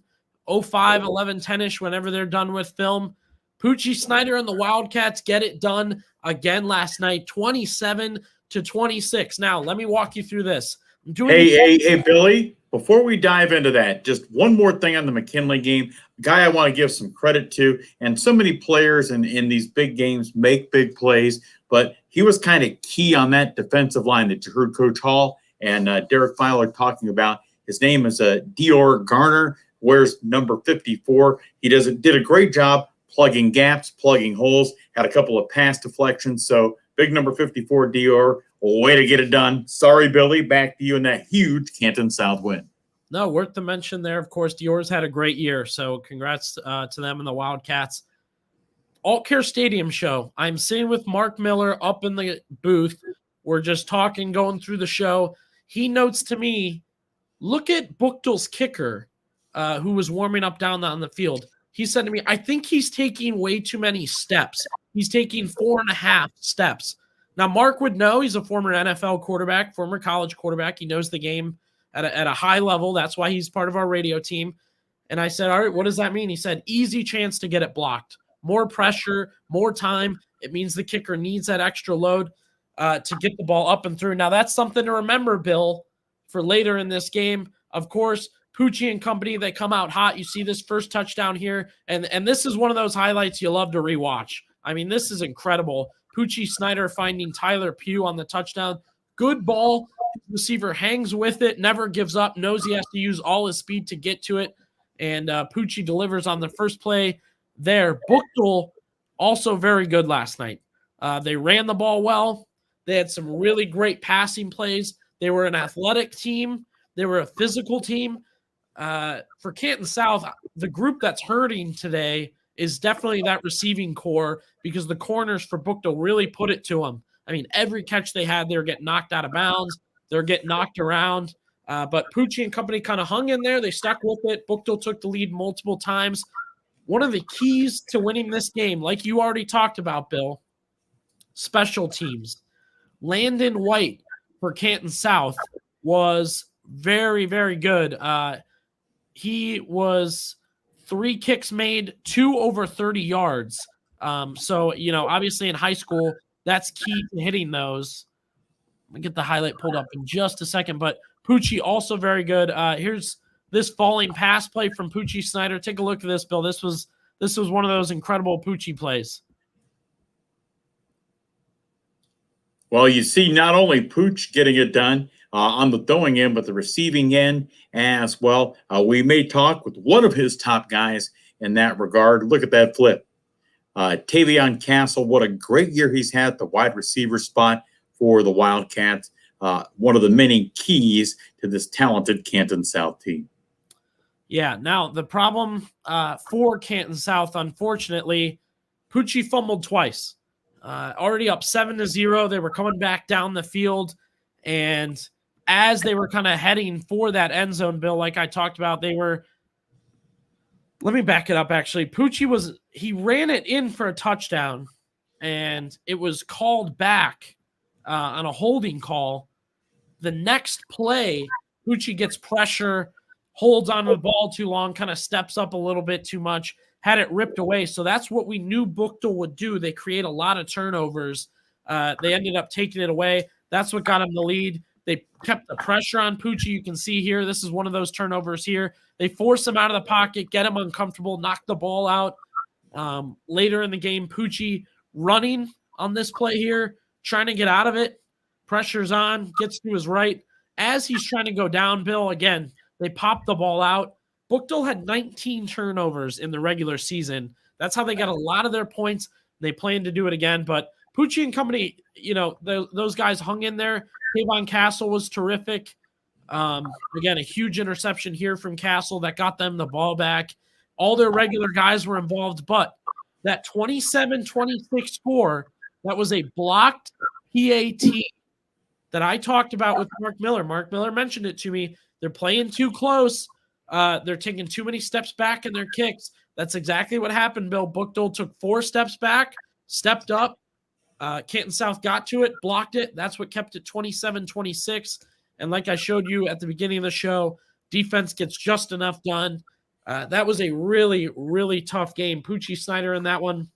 11:10-ish whenever they're done with film. Poochie Snyder and the Wildcats get it done again last night, 27-26. Now, let me walk you through this. Hey, Billy, before we dive into that, just one more thing on the McKinley game. A guy I want to give some credit to, and so many players in these big games make big plays, but he was kind of key on that defensive line that you heard Coach Hall and Derek Filer talking about. His name is Dior Garner, wears number 54. He did a great job plugging gaps, plugging holes, had a couple of pass deflections. So big number 54, Dior, way to get it done. Sorry, Billy, back to you in that huge Canton South win. No, worth the mention there. Of course, Dior's had a great year, so congrats to them and the Wildcats. Alt Care Stadium show. I'm sitting with Mark Miller up in the booth. We're just talking, going through the show. He notes to me, look at Buchtel's kicker, who was warming up down on the field. He said to me, I think he's taking way too many steps. He's taking 4.5 steps. Now, Mark would know. He's a former NFL quarterback, former college quarterback. He knows the game at a high level. That's why he's part of our radio team. And I said, all right, what does that mean? He said, easy chance to get it blocked. More pressure, more time. It means the kicker needs that extra load to get the ball up and through. Now, that's something to remember, Bill, for later in this game. Of course, Poochie and company, they come out hot. You see this first touchdown here, and this is one of those highlights you love to rewatch. I mean, this is incredible. Poochie Snyder finding Tyler Pugh on the touchdown. Good ball. Receiver hangs with it, never gives up, knows he has to use all his speed to get to it, and Poochie delivers on the first play there. Buchtel, also very good last night. They ran the ball well. They had some really great passing plays. They were an athletic team. They were a physical team. For Canton South, the group that's hurting today is definitely that receiving core because the corners for Buchtel really put it to them. I mean, every catch they had, they were getting knocked out of bounds. They're getting knocked around. But Poochie and company kind of hung in there. They stuck with it. Buchtel took the lead multiple times. one of the keys to winning this game, like you already talked about, Bill, special teams. Landon White for Canton South was very, very good. He was 3 kicks made, 2 over 30 yards. So, obviously in high school, that's key to hitting those. Let me get the highlight pulled up in just a second. But Poochie also very good. Here's this falling pass play from Poochie Snyder. Take a look at this, Bill. This was one of those incredible Poochie plays. Well, you see not only Pooch getting it done on the throwing end, but the receiving end as well. We may talk with one of his top guys in that regard. Look at that flip. Tavion Castle, what a great year he's had at the wide receiver spot for the Wildcats. One of the many keys to this talented Canton South team. Yeah, now the problem for Canton South, unfortunately, Poochie fumbled twice. Already up 7-0. They were coming back down the field. And as they were kind of heading for that end zone, Bill, like I talked about, let me back it up, actually. Poochie he ran it in for a touchdown, and it was called back on a holding call. The next play, Poochie gets pressure, holds onto the ball too long, kind of steps up a little bit too much, had it ripped away. So that's what we knew Buchtel would do. They create a lot of turnovers. They ended up taking it away. That's what got him the lead. They kept the pressure on Poochie. You can see here, this is one of those turnovers here. They force him out of the pocket, get him uncomfortable, knock the ball out. Later in the game, Poochie running on this play here, trying to get out of it. Pressure's on, gets to his right. As he's trying to go down, Bill, again, they pop the ball out. Buchtel had 19 turnovers in the regular season. That's how they got a lot of their points. They plan to do it again. But Poochie and company, those guys hung in there. Tavon Castle was terrific. Again, a huge interception here from Castle that got them the ball back. All their regular guys were involved, but that 27-26 score, that was a blocked PAT that I talked about with Mark Miller. Mark Miller mentioned it to me. They're playing too close. They're taking too many steps back in their kicks. That's exactly what happened, Bill. Buchtel took 4 steps back, stepped up. Canton South got to it, blocked it. That's what kept it 27-26. And like I showed you at the beginning of the show, defense gets just enough done. That was a really, really tough game. Poochie Snyder in that one,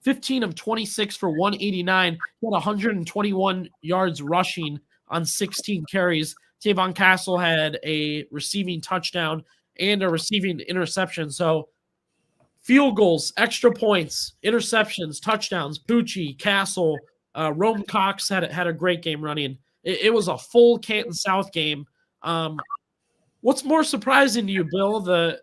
15 of 26 for 189. He had 121 yards rushing on 16 carries. Tavon Castle had a receiving touchdown and a receiving interception. So field goals, extra points, interceptions, touchdowns, Poochie, Castle, Rome Cox had a great game running. It was a full Canton South game. What's more surprising to you, Bill, the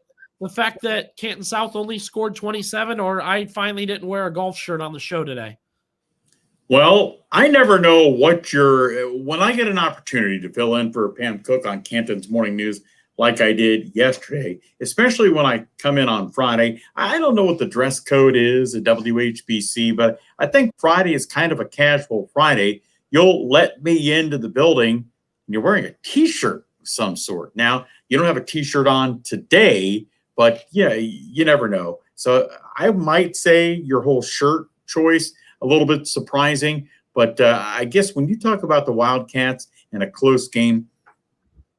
fact that Canton South only scored 27, or I finally didn't wear a golf shirt on the show today? Well, I never know when I get an opportunity to fill in for Pam Cook on Canton's Morning News, like I did yesterday, especially when I come in on Friday. I don't know what the dress code is at WHBC, but I think Friday is kind of a casual Friday. You'll let me into the building and you're wearing a T-shirt of some sort. Now, you don't have a T-shirt on today, but yeah, you never know. So I might say your whole shirt choice a little bit surprising, but I guess when you talk about the Wildcats and a close game,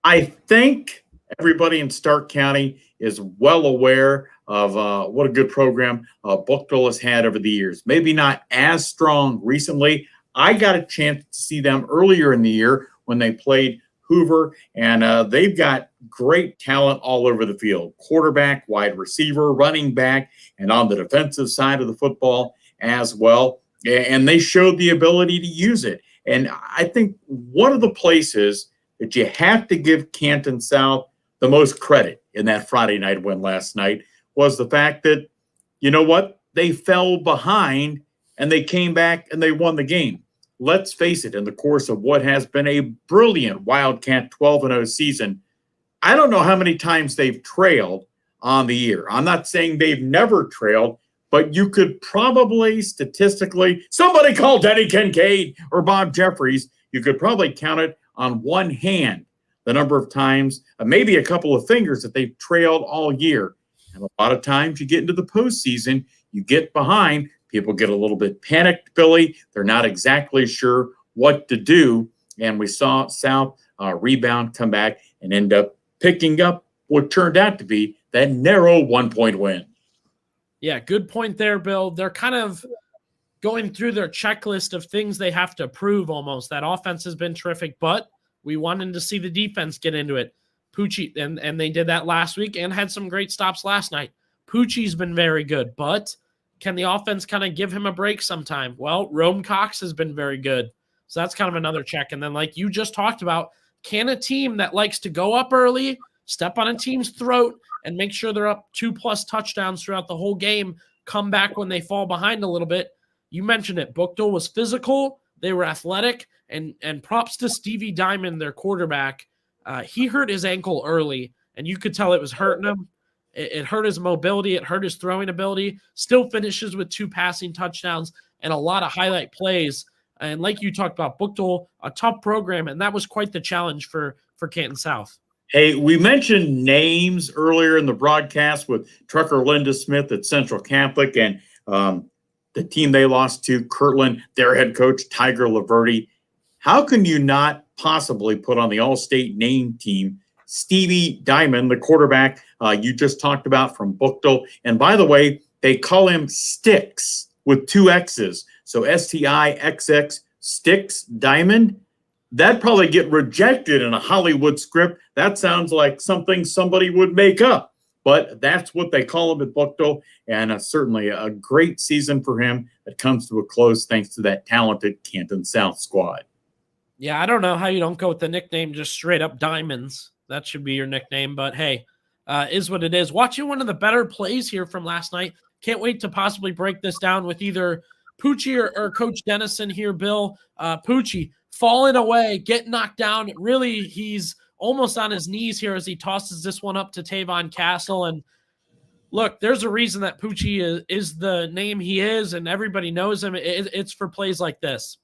I think everybody in Stark County is well aware of what a good program Buchtel has had over the years. Maybe not as strong recently. I got a chance to see them earlier in the year when they played Hoover, and they've got great talent all over the field. Quarterback, wide receiver, running back, and on the defensive side of the football as well. And they showed the ability to use it. And I think one of the places that you have to give Canton South the most credit in that Friday night win last night was the fact that, you know what, they fell behind and they came back and they won the game. Let's face it, in the course of what has been a brilliant Wildcat 12-0 season, I don't know how many times they've trailed on the year. I'm not saying they've never trailed, but you could probably statistically, somebody call Denny Kincaid or Bob Jeffries, you could probably count it on one hand the number of times, maybe a couple of fingers that they've trailed all year. And a lot of times you get into the postseason, you get behind, people get a little bit panicked, Billy. They're not exactly sure what to do. And we saw South rebound, come back, and end up picking up what turned out to be that narrow 1-point win. Yeah, good point there, Bill. They're kind of going through their checklist of things they have to prove almost. That offense has been terrific, but we wanted to see the defense get into it. Pucci, and they did that last week and had some great stops last night. Pucci's been very good, but can the offense kind of give him a break sometime? Well, Rome Cox has been very good. So that's kind of another check. And then like you just talked about, can a team that likes to go up early, step on a team's throat, and make sure they're up 2+ touchdowns throughout the whole game, come back when they fall behind a little bit? You mentioned it. Buchtel was physical. They were athletic. And props to Stevie Diamond, their quarterback. He hurt his ankle early, and you could tell it was hurting him. It hurt his mobility. It hurt his throwing ability. Still finishes with 2 passing touchdowns and a lot of highlight plays. And like you talked about, Buchtel, a tough program, and that was quite the challenge for Canton South. Hey, we mentioned names earlier in the broadcast with Trucker Linda Smith at Central Catholic and the team they lost to, Kirtland, their head coach, Tiger Laverty. How can you not possibly put on the all-state name team Stevie Diamond, the quarterback you just talked about from Buchtel? And by the way, they call him Sticks with 2 X's. So STIXX, Sticks Diamond. That'd probably get rejected in a Hollywood script. That sounds like something somebody would make up. But that's what they call him at Buchtel, and certainly a great season for him that comes to a close thanks to that talented Canton South squad. Yeah, I don't know how you don't go with the nickname just straight up Diamonds. That should be your nickname, but hey, is what it is. Watching one of the better plays here from last night. Can't wait to possibly break this down with either Pucci or Coach Dennison here, Bill. Pucci falling away, getting knocked down. Really, he's almost on his knees here as he tosses this one up to Tavon Castle. And look, there's a reason that Pucci is the name he is, and everybody knows him. It's for plays like this.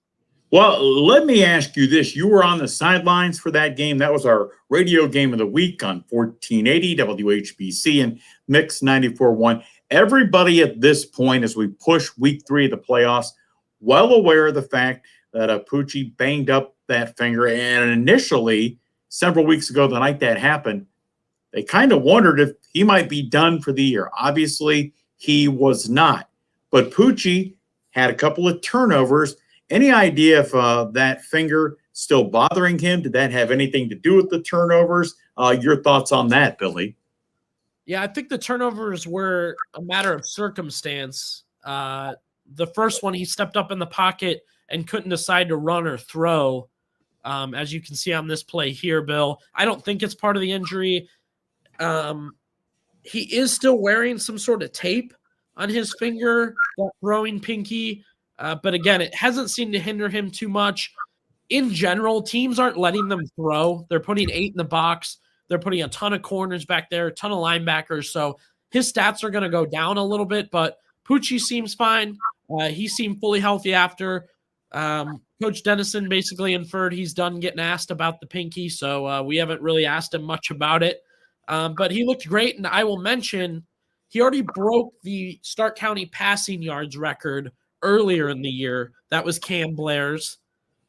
Well, let me ask you this. You were on the sidelines for that game. That was our radio game of the week on 1480 WHBC and Mix 94.1. Everybody at this point, as we push week 3 of the playoffs, well aware of the fact that Pucci banged up that finger. And initially, several weeks ago, the night that happened, they kind of wondered if he might be done for the year. Obviously, he was not. But Pucci had a couple of turnovers. Any idea if that finger still bothering him? Did that have anything to do with the turnovers? Your thoughts on that, Billy? Yeah, I think the turnovers were a matter of circumstance. The first one, he stepped up in the pocket and couldn't decide to run or throw, as you can see on this play here, Bill. I don't think it's part of the injury. He is still wearing some sort of tape on his finger, that throwing pinky. But again, it hasn't seemed to hinder him too much. In general, teams aren't letting them throw. They're putting 8 in the box. They're putting a ton of corners back there, a ton of linebackers. So his stats are going to go down a little bit, but Pucci seems fine. He seemed fully healthy after. Coach Dennison basically inferred he's done getting asked about the pinky, so we haven't really asked him much about it. But he looked great, and I will mention he already broke the Stark County passing yards record earlier in the year. That was Cam Blair's.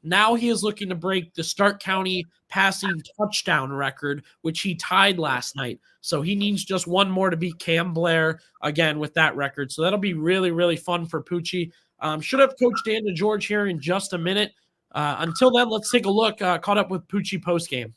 Now he is looking to break the Stark County passing touchdown record, which he tied last night. So he needs just one more to beat Cam Blair again with that record. So that'll be really, really fun for Pucci. Should have Coach Dan DeGeorge here in just a minute. Until then, let's take a look. Caught up with Pucci postgame.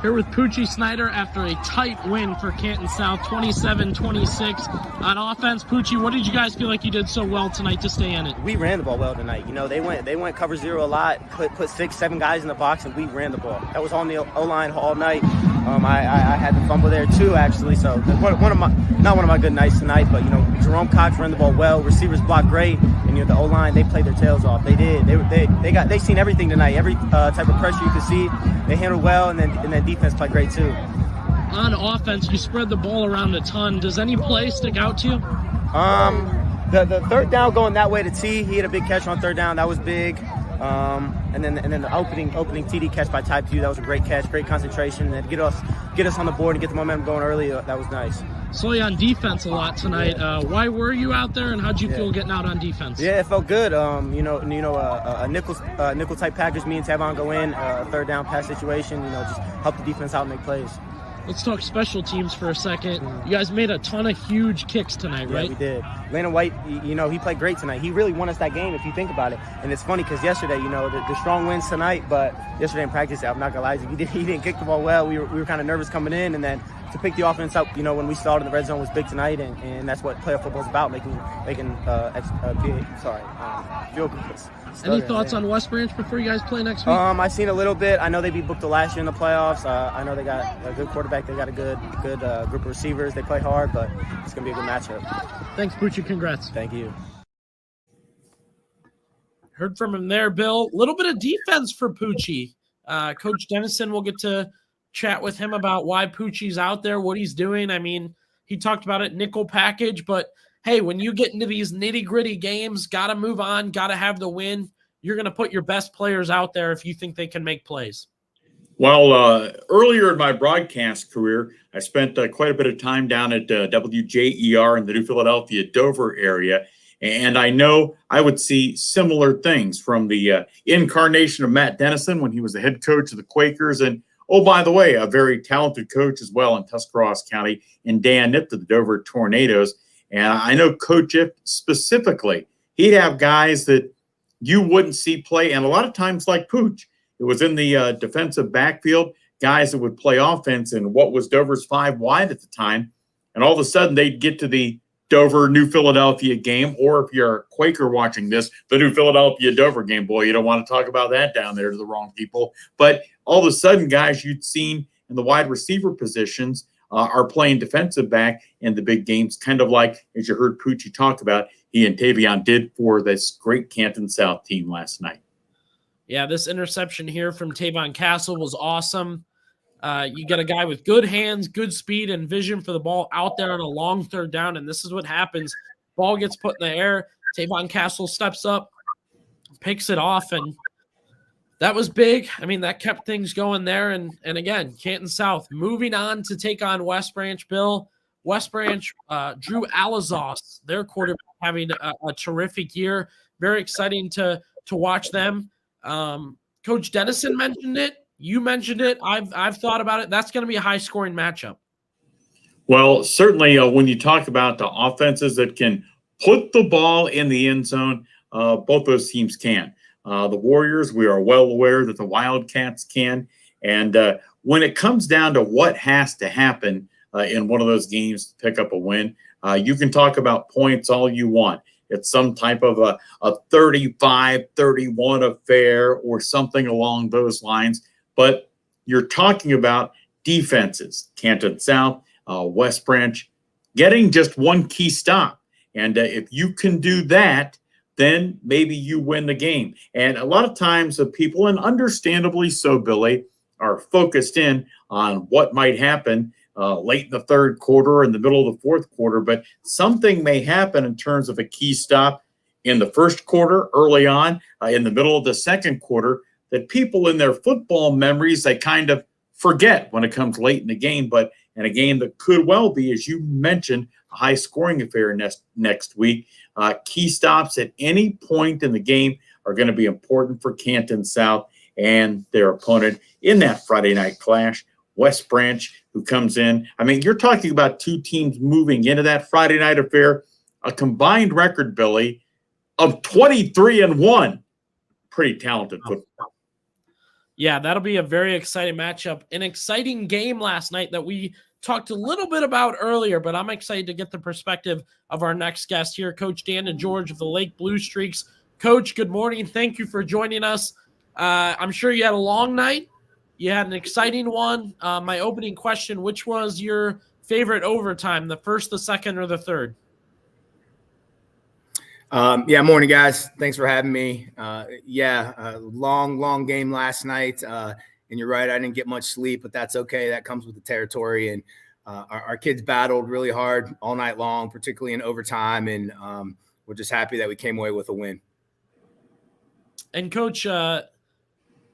Here with Pucci Snyder after a tight win for Canton South, 27-26 on offense. Pucci, what did you guys feel like you did so well tonight to stay in it? We ran the ball well tonight. You know, they went cover 0 a lot, put 6-7 guys in the box, and we ran the ball. That was on the O-line all night. I had the fumble there too, actually. So not one of my good nights tonight, but you know, Jerome Cox ran the ball well. Receivers blocked great, and you know, the O-line, they played their tails off. They did. They seen everything tonight. Every type of pressure you could see, they handled well, and then defense played great too. On offense, you spread the ball around a ton. Does any play stick out to you? The third down going that way to T, he had a big catch on third down. That was big. And then the opening TD catch by Type 2, that was a great catch, great concentration, and get us on the board and get the momentum going early. That was nice. Saw you on defense a lot tonight. Why were you out there, and how'd you feel getting out on defense? Yeah, it felt good. A nickel type package. Me and Tavon go in, a third down pass situation. Just help the defense out and make plays. Let's talk special teams for a second. You guys made a ton of huge kicks tonight, right? Yeah, we did. Landon White, he played great tonight. He really won us that game if you think about it. And it's funny because yesterday, the strong wins tonight, but yesterday in practice, I'm not gonna lie to you, he didn't kick the ball well. We were kind of nervous coming in, and then to pick the offense up, when we started in the red zone was big tonight, and that's what playoff football is about, making field goals. Any thoughts on West Branch before you guys play next week? I've seen a little bit. I know they beat Booked last year in the playoffs. I know they got a good quarterback. They got a good group of receivers. They play hard, but it's going to be a good matchup. Thanks, Pucci. Congrats. Thank you. Heard from him there, Bill. A little bit of defense for Pucci. Coach Dennison, we'll get to chat with him about why Pucci's out there, what he's doing. I mean, he talked about it, nickel package, but hey, when you get into these nitty-gritty games, got to move on, got to have the win. You're going to put your best players out there if you think they can make plays. Well, earlier in my broadcast career, I spent quite a bit of time down at WJER in the New Philadelphia, Dover area, and I know I would see similar things from the incarnation of Matt Dennison when he was the head coach of the Quakers, and oh, by the way, a very talented coach as well in Tuscarawas County, and Dan Nipt of the Dover Tornadoes. And I know Coach If specifically, he'd have guys that you wouldn't see play. And a lot of times like Pooch, it was in the defensive backfield, guys that would play offense in what was Dover's 5 wide at the time. And all of a sudden they'd get to the Dover New Philadelphia game, or if you're a Quaker watching this, the New Philadelphia Dover game. Boy, you don't want to talk about that down there to the wrong people. But all of a sudden, guys you'd seen in the wide receiver positions are playing defensive back in the big games, kind of like, as you heard Pucci talk about, he and Tavion did for this great Canton South team last night. Yeah, this interception here from Tavon Castle was awesome. You get a guy with good hands, good speed, and vision for the ball out there on a long third down, and this is what happens. Ball gets put in the air. Tavon Castle steps up, picks it off, and that was big. I mean, that kept things going there. And again, Canton South moving on to take on West Branch. Bill, West Branch, Drew Alazos, their quarterback, having a terrific year. Very exciting to watch them. Coach Dennison mentioned it. You mentioned it. I've thought about it. That's going to be a high-scoring matchup. Well, certainly when you talk about the offenses that can put the ball in the end zone, both those teams can. The Warriors, we are well aware that the Wildcats can. And when it comes down to what has to happen in one of those games to pick up a win, you can talk about points all you want. It's some type of a 35-31 affair or something along those lines. But you're talking about defenses, Canton South, West Branch, getting just one key stop. And if you can do that, then maybe you win the game. And a lot of times people, and understandably so, Billy, are focused in on what might happen late in the third quarter or in the middle of the fourth quarter. But something may happen in terms of a key stop in the first quarter, early on, in the middle of the second quarter, that people in their football memories, they kind of forget when it comes late in the game. But in a game that could well be, as you mentioned, a high-scoring affair next week, key stops at any point in the game are going to be important for Canton South and their opponent in that Friday night clash, West Branch, who comes in. I mean, you're talking about two teams moving into that Friday night affair, a combined record, Billy, of 23-1. Pretty talented football. Yeah, that'll be a very exciting matchup. An exciting game last night that we talked a little bit about earlier, but I'm excited to get the perspective of our next guest here, Coach Dan and George of the Lake Blue Streaks. Coach, good morning. Thank you for joining us. I'm sure you had a long night. You had an exciting one. My opening question, which was your favorite overtime, the first, the second, or the third? Morning, guys. Thanks for having me. Long game last night. And you're right, I didn't get much sleep, but that's okay. That comes with the territory. And our kids battled really hard all night long, particularly in overtime. And we're just happy that we came away with a win. And Coach,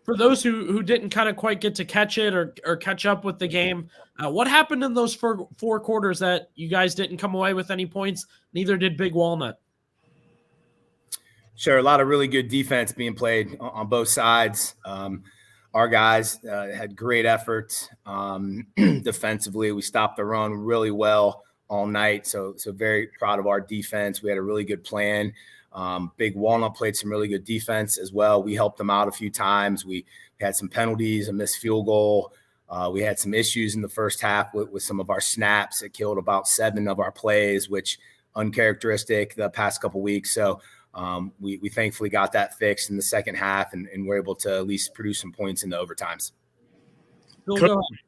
for those who didn't kind of quite get to catch it or catch up with the game, what happened in those four quarters that you guys didn't come away with any points? Neither did Big Walnut. Sure, a lot of really good defense being played on both sides. Our guys had great efforts defensively. We stopped the run really well all night, so very proud of our defense. We had a really good plan. Big Walnut played some really good defense as well. We helped them out a few times. We had some penalties, a missed field goal. We had some issues in the first half with some of our snaps. It killed about 7 of our plays, which uncharacteristic the past couple weeks. So we thankfully got that fixed in the second half, and we're able to at least produce some points in the overtimes.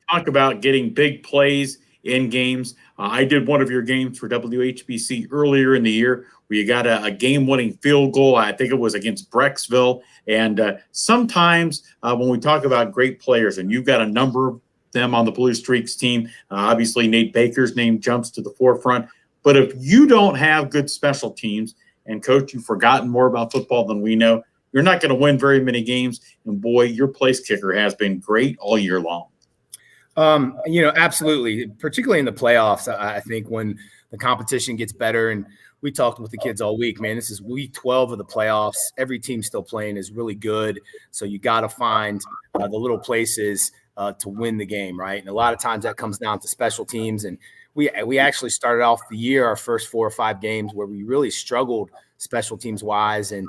Talk about getting big plays in games. I did one of your games for WHBC earlier in the year where you got a game-winning field goal. I think it was against Brecksville. And sometimes when we talk about great players, and you've got a number of them on the Blue Streaks team, obviously Nate Baker's name jumps to the forefront. But if you don't have good special teams, and Coach, you've forgotten more about football than we know, you're not going to win very many games. And boy, your place kicker has been great all year long. Absolutely. Particularly in the playoffs, I think when the competition gets better, and we talked with the kids all week, man, this is week 12 of the playoffs. Every team still playing is really good. So you got to find the little places to win the game, right? And a lot of times that comes down to special teams. And we actually started off the year, our first 4 or 5 games, where we really struggled special teams wise. And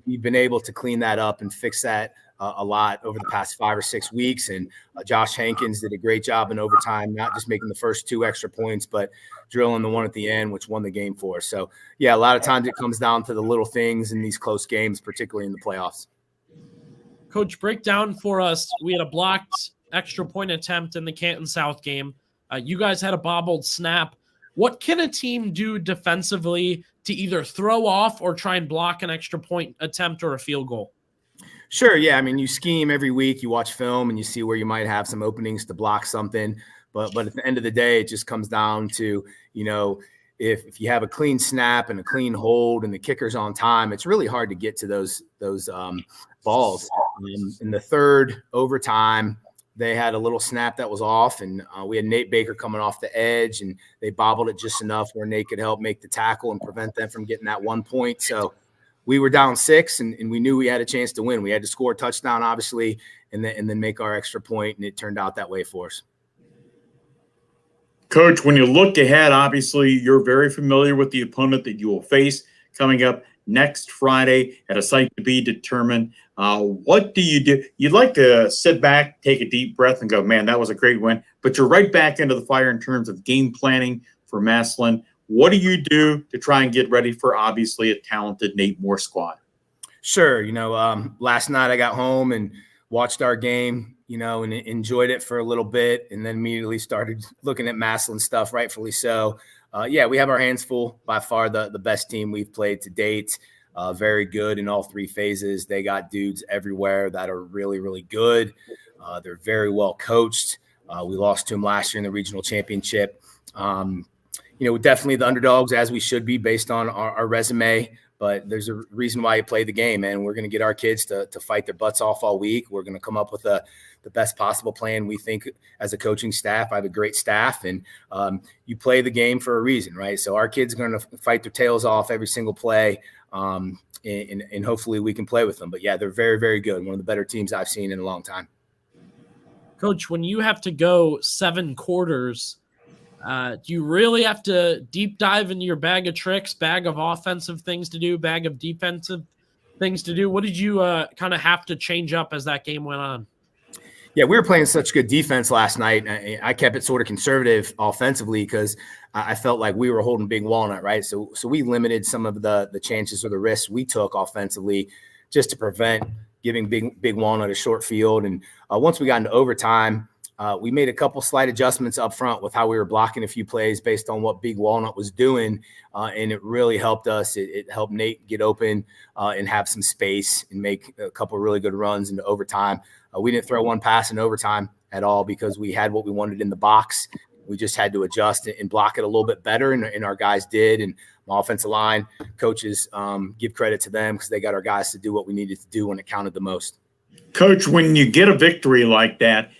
we've been able to clean that up and fix that a lot over the past 5 or 6 weeks. And Josh Hankins did a great job in overtime, not just making the first 2 extra points, but drilling the one at the end, which won the game for us. So, yeah, a lot of times it comes down to the little things in these close games, particularly in the playoffs. Coach, break down for us. We had a blocked extra point attempt in the Canton South game. You guys had a bobbled snap. What can a team do defensively to either throw off or try and block an extra point attempt or a field goal? Sure. Yeah. I mean, you scheme every week, you watch film and you see where you might have some openings to block something. But at the end of the day, it just comes down to, if you have a clean snap and a clean hold and the kicker's on time, it's really hard to get to those balls. In the third overtime, they had a little snap that was off, and we had Nate Baker coming off the edge, and they bobbled it just enough where Nate could help make the tackle and prevent them from getting that 1 point. So we were down 6, and we knew we had a chance to win. We had to score a touchdown, obviously, and then make our extra point, and it turned out that way for us. Coach, when you look ahead, obviously you're very familiar with the opponent that you will face coming up next Friday at a site to be determined. What do you do? You'd like to sit back, take a deep breath, and go, man, that was a great win. But you're right back into the fire in terms of game planning for Massillon. What do you do to try and get ready for, obviously, a talented Nate Moore squad? Sure. Last night I got home and watched our game, and enjoyed it for a little bit, and then immediately started looking at Massillon stuff, rightfully so. We have our hands full. By far the best team we've played to date. Very good in all 3 phases. They got dudes everywhere that are really, really good. They're very well coached. We lost to them last year in the regional championship. Definitely the underdogs, as we should be based on our resume. But there's a reason why you play the game, and we're going to get our kids to fight their butts off all week. We're going to come up with the best possible plan. We think as a coaching staff, I have a great staff, and you play the game for a reason, right? So our kids are going to fight their tails off every single play, and hopefully we can play with them. But, yeah, they're very, very good. One of the better teams I've seen in a long time. Coach, when you have to go 7 quarters, do you really have to deep dive into your bag of tricks, bag of offensive things to do, bag of defensive things to do? What did you kind of have to change up as that game went on? Yeah, we were playing such good defense last night. I kept it sort of conservative offensively because I felt like we were holding Big Walnut, right? So we limited some of the chances or the risks we took offensively just to prevent giving Big Walnut a short field. And once we got into overtime, we made a couple slight adjustments up front with how we were blocking a few plays based on what Big Walnut was doing, and it really helped us. It helped Nate get open and have some space and make a couple really good runs into overtime. We didn't throw one pass in overtime at all because we had what we wanted in the box. We just had to adjust and block it a little bit better, and our guys did. And my offensive line coaches, give credit to them because they got our guys to do what we needed to do when it counted the most. Coach, when you get a victory like that,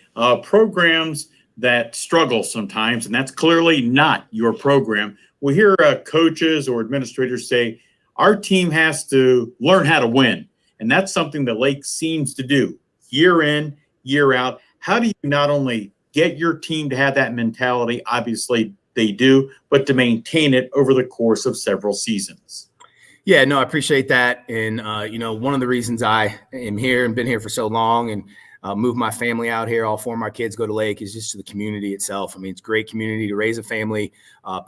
programs that struggle sometimes, and that's clearly not your program, we hear coaches or administrators say, our team has to learn how to win. And that's something that Lake seems to do year in, year out. How do you not only get your team to have that mentality, obviously they do, but to maintain it over the course of several seasons? Yeah, no, I appreciate that. And, one of the reasons I am here and been here for so long and moved my family out here, all four of my kids go to Lake, is just to the community itself. I mean, it's a great community to raise a family.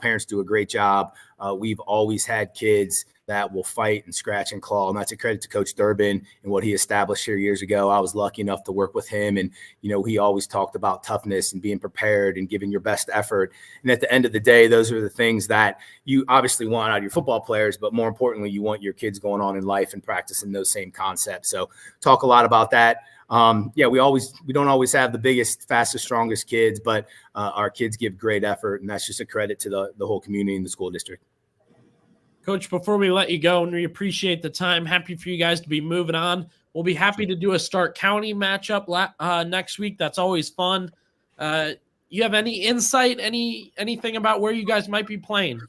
Parents do a great job. We've always had kids that will fight and scratch and claw. And that's a credit to Coach Durbin and what he established here years ago. I was lucky enough to work with him. And, he always talked about toughness and being prepared and giving your best effort. And at the end of the day, those are the things that you obviously want out of your football players, but more importantly, you want your kids going on in life and practicing those same concepts. So talk a lot about that. We don't always have the biggest, fastest, strongest kids, but our kids give great effort. And that's just a credit to the whole community and the school district. Coach, before we let you go, and we appreciate the time, happy for you guys to be moving on. We'll be happy to do a Stark County matchup next week. That's always fun. You have any insight, anything about where you guys might be playing?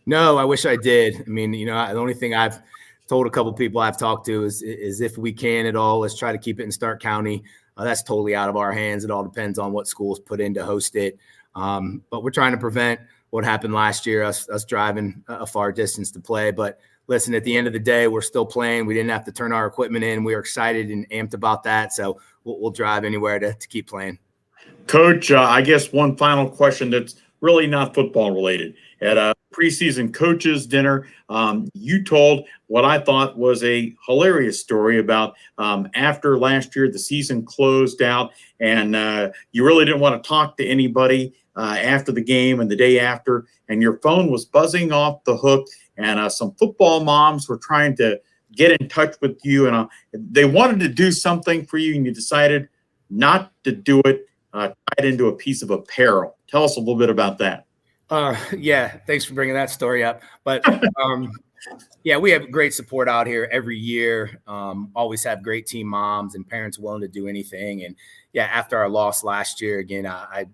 No, I wish I did. I mean, the only thing I've told a couple of people I've talked to is if we can at all, let's try to keep it in Stark County. That's totally out of our hands. It all depends on what schools put in to host it. But we're trying to prevent what happened last year, us driving a far distance to play. But listen, at the end of the day, we're still playing. We didn't have to turn our equipment in. We were excited and amped about that. So we'll drive anywhere to keep playing. Coach, I guess one final question that's really not football related. At a preseason coaches dinner, you told what I thought was a hilarious story about after last year, the season closed out and you really didn't want to talk to anybody after the game and the day after, and your phone was buzzing off the hook, and some football moms were trying to get in touch with you, and they wanted to do something for you, and you decided not to do it, tie it into a piece of apparel. Tell us a little bit about that. Thanks for bringing that story up. But we have great support out here every year. Always have great team moms and parents willing to do anything. And after our loss last year, again, I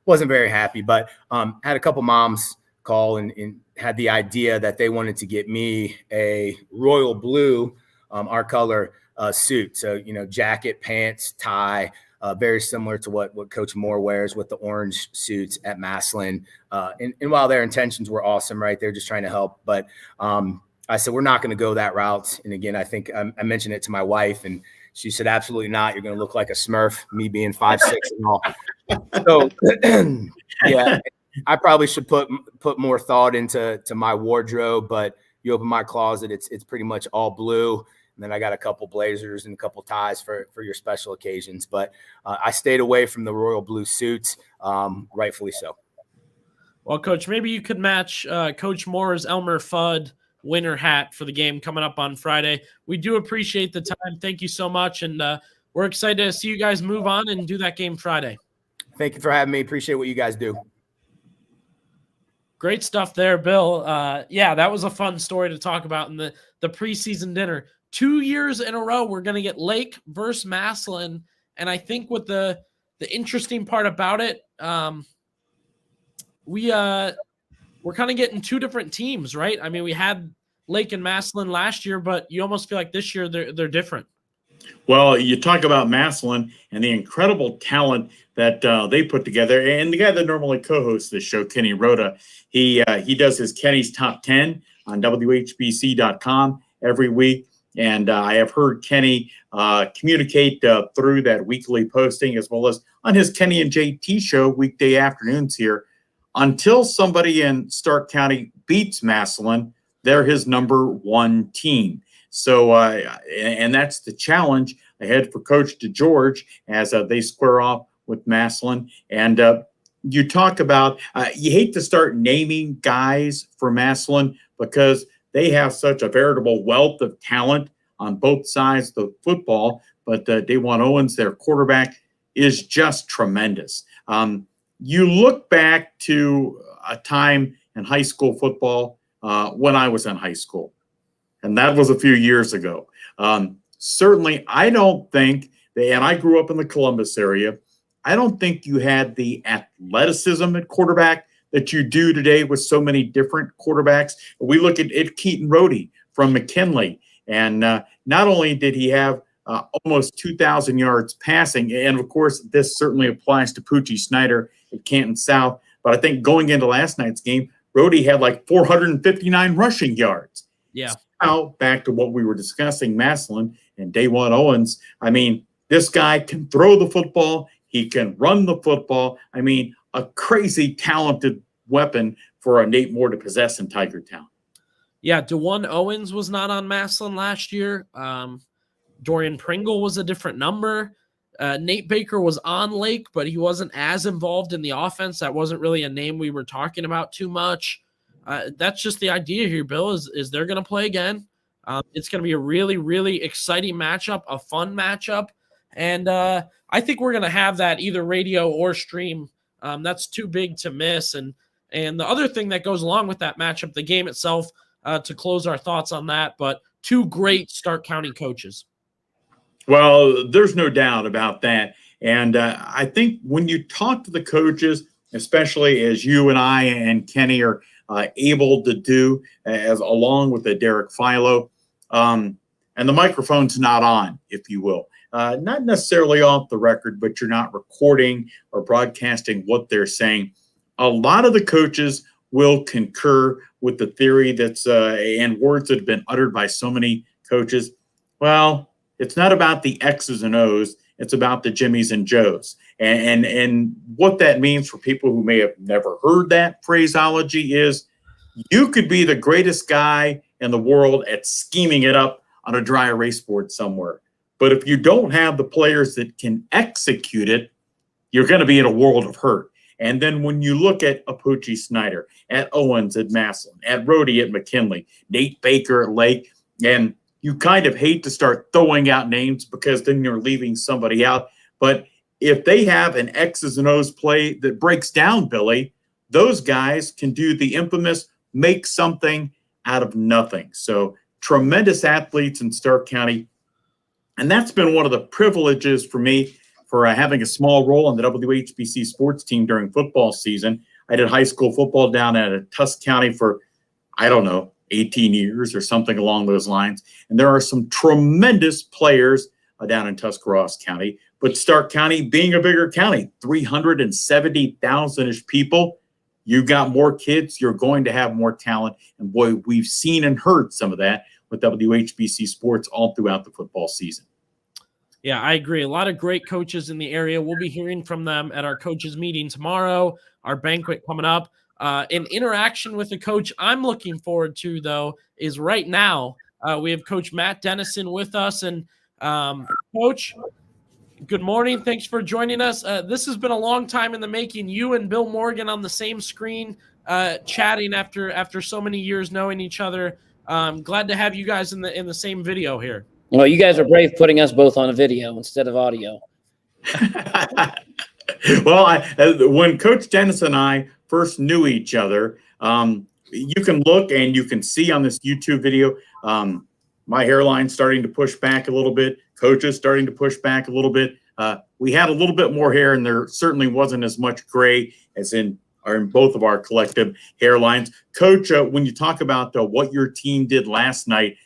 wasn't very happy, but had a couple moms call and had the idea that they wanted to get me a royal blue, our color suit. So, jacket, pants, tie, very similar to what Coach Moore wears with the orange suits at Massillon. And while their intentions were awesome, right, they're just trying to help. But I said, we're not going to go that route. And again, I think I mentioned it to my wife, and she said, absolutely not. You're going to look like a Smurf, me being 5'6" and all. So, I probably should put more thought into my wardrobe, but you open my closet, it's pretty much all blue. And then I got a couple blazers and a couple ties for your special occasions. But I stayed away from the royal blue suits, rightfully so. Well, Coach, maybe you could match Coach Moore's Elmer Fudd winter hat for the game coming up on Friday. We do appreciate the time. Thank you so much. And we're excited to see you guys move on and do that game Friday. Thank you for having me. Appreciate what you guys do. Great stuff there, Bill. That was a fun story to talk about in the preseason dinner. 2 years in a row, we're going to get Lake versus Massillon. And I think what the interesting part about it, we're kind of getting two different teams, right? I mean, we had Lake and Massillon last year, but you almost feel like this year they're different. Well, you talk about Massillon and the incredible talent that they put together. And the guy that normally co-hosts this show, Kenny Rhoda, he does his Kenny's Top 10 on WHBC.com every week. And I have heard Kenny communicate through that weekly posting, as well as on his Kenny and JT show weekday afternoons here. Until somebody in Stark County beats Massillon, they're his number one team. So, and that's the challenge ahead for Coach DeGeorge as they square off with Massillon. And you talk about, you hate to start naming guys for Massillon because they have such a veritable wealth of talent on both sides of the football. But Dawan Owens, their quarterback, is just tremendous. You look back to a time in high school football when I was in high school. And that was a few years ago. Certainly, I don't think and I grew up in the Columbus area. I don't think you had the athleticism at quarterback that you do today with so many different quarterbacks. We look at Keaton Rohde from McKinley, and not only did he have almost 2,000 yards passing, and of course, this certainly applies to Poochie Snyder at Canton South, but I think going into last night's game, Rohde had like 459 rushing yards. Yeah. So now back to what we were discussing, Maslin and Dawan Owens. I mean, this guy can throw the football. He can run the football. I mean, a crazy talented weapon for a Nate Moore to possess in Tiger Town. Yeah, DeJuan Owens was not on Maslin last year. Dorian Pringle was a different number. Nate Baker was on Lake, but he wasn't as involved in the offense. That wasn't really a name we were talking about too much. That's just the idea here, Bill, is they're going to play again. It's going to be a really, really exciting matchup, a fun matchup. And I think we're going to have that either radio or stream. That's too big to miss. And the other thing that goes along with that matchup, the game itself, to close our thoughts on that, but two great Stark County coaches. Well, there's no doubt about that. And I think when you talk to the coaches, especially as you and I and Kenny are able to do, as along with the Derek Philo, and the microphone's not on, if you will. Not necessarily off the record, but you're not recording or broadcasting what they're saying. A lot of the coaches will concur with the theory that's and words that have been uttered by so many coaches. Well, it's not about the X's and O's. It's about the Jimmies and Joes. And what that means for people who may have never heard that phraseology is you could be the greatest guy in the world at scheming it up on a dry erase board somewhere. But if you don't have the players that can execute it, you're going to be in a world of hurt. And then when you look at Poochie Snyder, at Owens at Maslin, at Rohde at McKinley, Nate Baker at Lake, and you kind of hate to start throwing out names because then you're leaving somebody out. But if they have an X's and O's play that breaks down, Billy, those guys can do the infamous make something out of nothing. So tremendous athletes in Stark County. And that's been one of the privileges for me for having a small role on the WHBC sports team during football season. I did high school football down at Tusk County for, 18 years or something along those lines. And there are some tremendous players down in Tuscarawas County. But Stark County being a bigger county, 370,000-ish people, you got more kids, you're going to have more talent. And boy, we've seen and heard some of that with WHBC sports all throughout the football season. Yeah, I agree. A lot of great coaches in the area. We'll be hearing from them at our coaches meeting tomorrow, our banquet coming up. An interaction with the coach I'm looking forward to, though, is right now we have Coach Matt Dennison with us. And Coach, good morning. Thanks for joining us. This has been a long time in the making. You and Bill Morgan on the same screen chatting after so many years knowing each other. Glad to have you guys in the same video here. Well, you guys are brave putting us both on a video instead of audio. Well, when Coach Dennis and I first knew each other, you can look and you can see on this YouTube video, my hairline starting to push back a little bit, Coach's starting to push back a little bit. We had a little bit more hair, and there certainly wasn't as much gray as in both of our collective hairlines. Coach, when you talk about what your team did last night,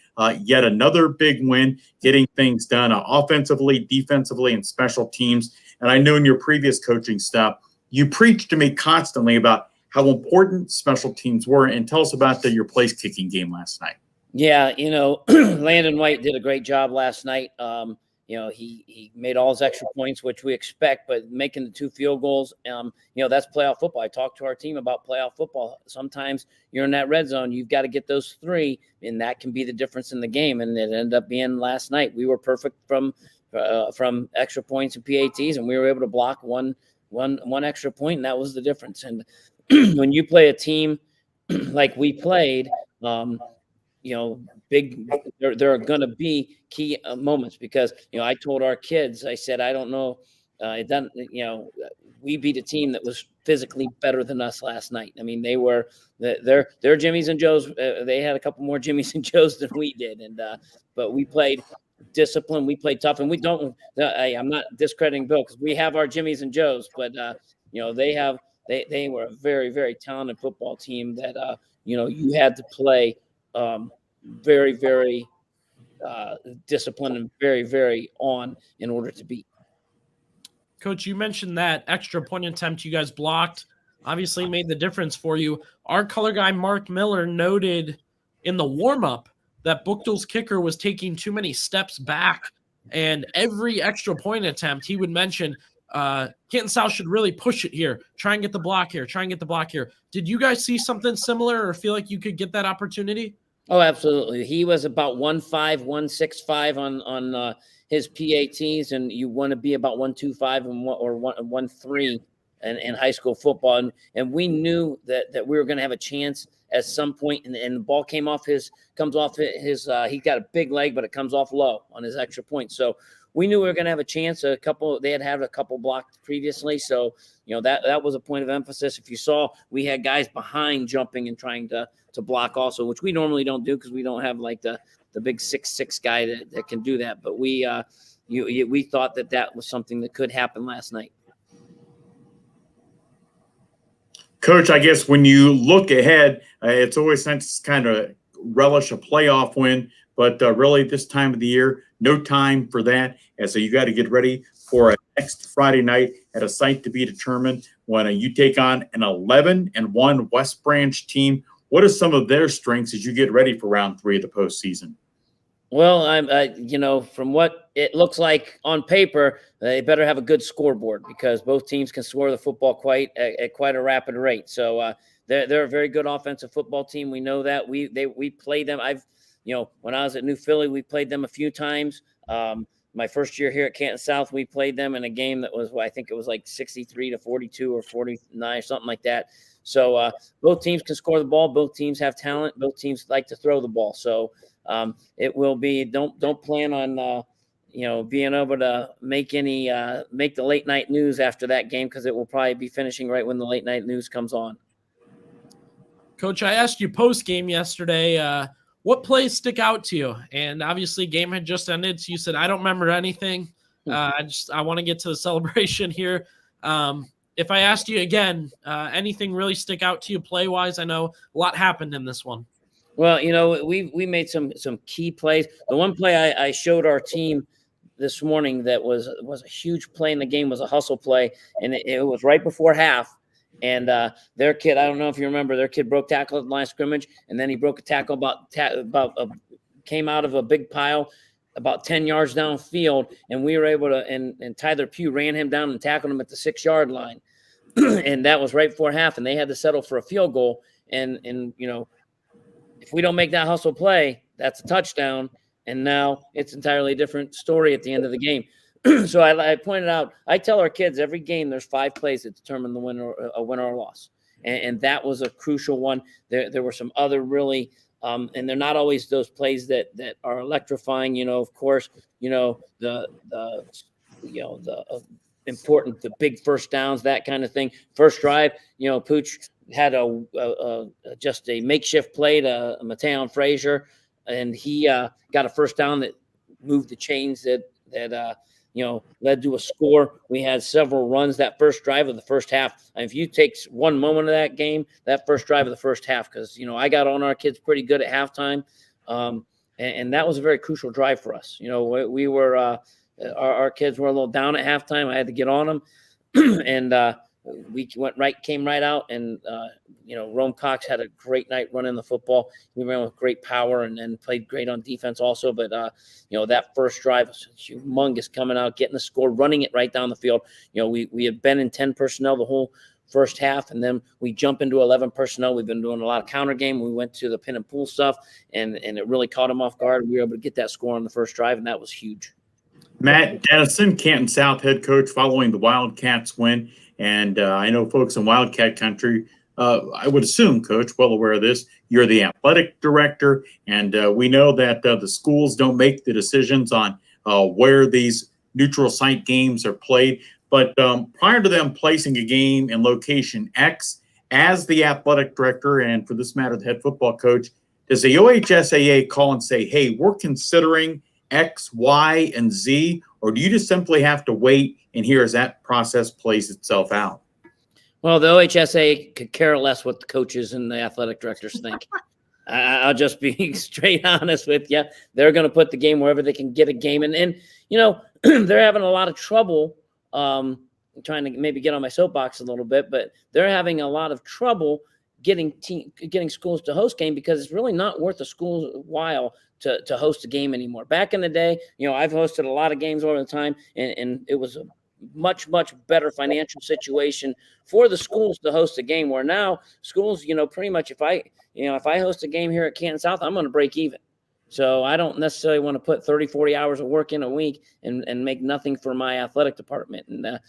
yet another big win, getting things done offensively, defensively, and special teams. And I know in your previous coaching stuff, you preached to me constantly about how important special teams were. And tell us about your place kicking game last night. Yeah, Landon White did a great job last night. He made all his extra points, which we expect, but making the 2 field goals, that's playoff football. I talked to our team about playoff football. Sometimes you're in that red zone. You've got to get those 3, and that can be the difference in the game. And it ended up being last night. We were perfect from extra points and PATs, and we were able to block one extra point, and that was the difference. And when you play a team like we played, there are going to be key moments because, I told our kids, I said, I don't know. It doesn't, we beat a team that was physically better than us last night. I mean, they're Jimmies and Joes. They had a couple more Jimmies and Joes than we did. And, but we played discipline. We played tough, and we don't. I'm not discrediting Bill because we have our Jimmies and Joes, but they were a very, very talented football team that you had to play very, very disciplined and very, very on in order to beat. Coach, you mentioned that extra point attempt you guys blocked obviously made the difference for you. Our color guy, Mark Miller, noted in the warm-up that Buchtel's kicker was taking too many steps back, and every extra point attempt he would mention, Canton South should really push it here, try and get the block here, try and get the block here. Did you guys see something similar or feel like you could get that opportunity? Oh, absolutely. He was about 1.5, 1.65 on his PATs, and you want to be about 1.25 or 1.3 in high school football. And we knew that we were going to have a chance at some point, and the ball comes off his he got a big leg, but it comes off low on his extra point. So we knew we were going to have a chance. They had a couple blocked previously. So, that was a point of emphasis. If you saw, we had guys behind jumping and trying to block also, which we normally don't do because we don't have like the big 6'6" guy that can do that. But we thought that was something that could happen last night. Coach, I guess when you look ahead, it's always nice to kind of relish a playoff win, but really this time of the year, no time for that. And so you got to get ready for a next Friday night at a site to be determined when you take on an 11-1 West Branch team. What are some of their strengths as you get ready for round 3 of the postseason? Well, from what it looks like on paper, they better have a good scoreboard because both teams can score the football at quite a rapid rate. So they're a very good offensive football team. We know that we played them. When I was at New Philly, we played them a few times. My first year here at Canton South, we played them in a game that was, I think it was like 63-42 or 49, something like that. So both teams can score the ball. Both teams have talent. Both teams like to throw the ball. So it will be. Don't plan on being able to make the late night news after that game because it will probably be finishing right when the late night news comes on. Coach, I asked you post game yesterday. What plays stick out to you? And obviously, game had just ended, so you said I don't remember anything. I want to get to the celebration here. If I asked you again, anything really stick out to you play wise? I know a lot happened in this one. Well, we made some key plays. The one play I showed our team this morning that was a huge play in the game was a hustle play, and it was right before half. And their kid, I don't know if you remember, their kid broke tackle at the line of scrimmage, and then he broke a tackle came out of a big pile about 10 yards downfield, and we were able to, and Tyler Pugh ran him down and tackled him at the 6-yard line. And that was right before half, and they had to settle for a field goal. And if we don't make that hustle play, that's a touchdown. And now it's entirely different story at the end of the game. So I pointed out, I tell our kids every game there's 5 plays that determine the winner or loss. And that was a crucial one. There were some other really and they're not always those plays that are electrifying, of course, the important, the big first downs, that kind of thing. First drive, Pooch had just a makeshift play to Mateon Frazier, and he got a first down that moved the chains that led to a score. We had several runs that first drive of the first half. And if you take one moment of that game, that first drive of the first half, because, I got on our kids pretty good at halftime. And that was a very crucial drive for us. We were, our kids were a little down at halftime. I had to get on them. And we came right out. And, Rome Cox had a great night running the football. We ran with great power and played great on defense also. But, that first drive was humongous, coming out, getting the score, running it right down the field. We had been in 10 personnel the whole first half, and then we jump into 11 personnel. We've been doing a lot of counter game. We went to the pin and pull stuff, and it really caught them off guard. We were able to get that score on the first drive, and that was huge. Matt Dennison, Canton South head coach, following the Wildcats win. And I know folks in Wildcat country, I would assume, Coach, well aware of this, you're the athletic director, and we know that the schools don't make the decisions on where these neutral site games are played. But prior to them placing a game in location X, as the athletic director, and for this matter, the head football coach, does the OHSAA call and say, hey, we're considering X, Y, and Z, or do you just simply have to wait and hear as that process plays itself out? Well, the OHSA could care less what the coaches and the athletic directors think. I'll just be straight honest with you. They're going to put the game wherever they can get a game. And they're having a lot of trouble trying to maybe get on my soapbox a little bit, but they're having a lot of trouble getting schools to host game because it's really not worth a school's while to host a game anymore. Back in the day, I've hosted a lot of games over the time, and it was a much better financial situation for the schools to host a game, where now schools, pretty much if I host a game here at Canton South, I'm going to break even. So I don't necessarily want to put 30-40 hours of work in a week and make nothing for my athletic department. And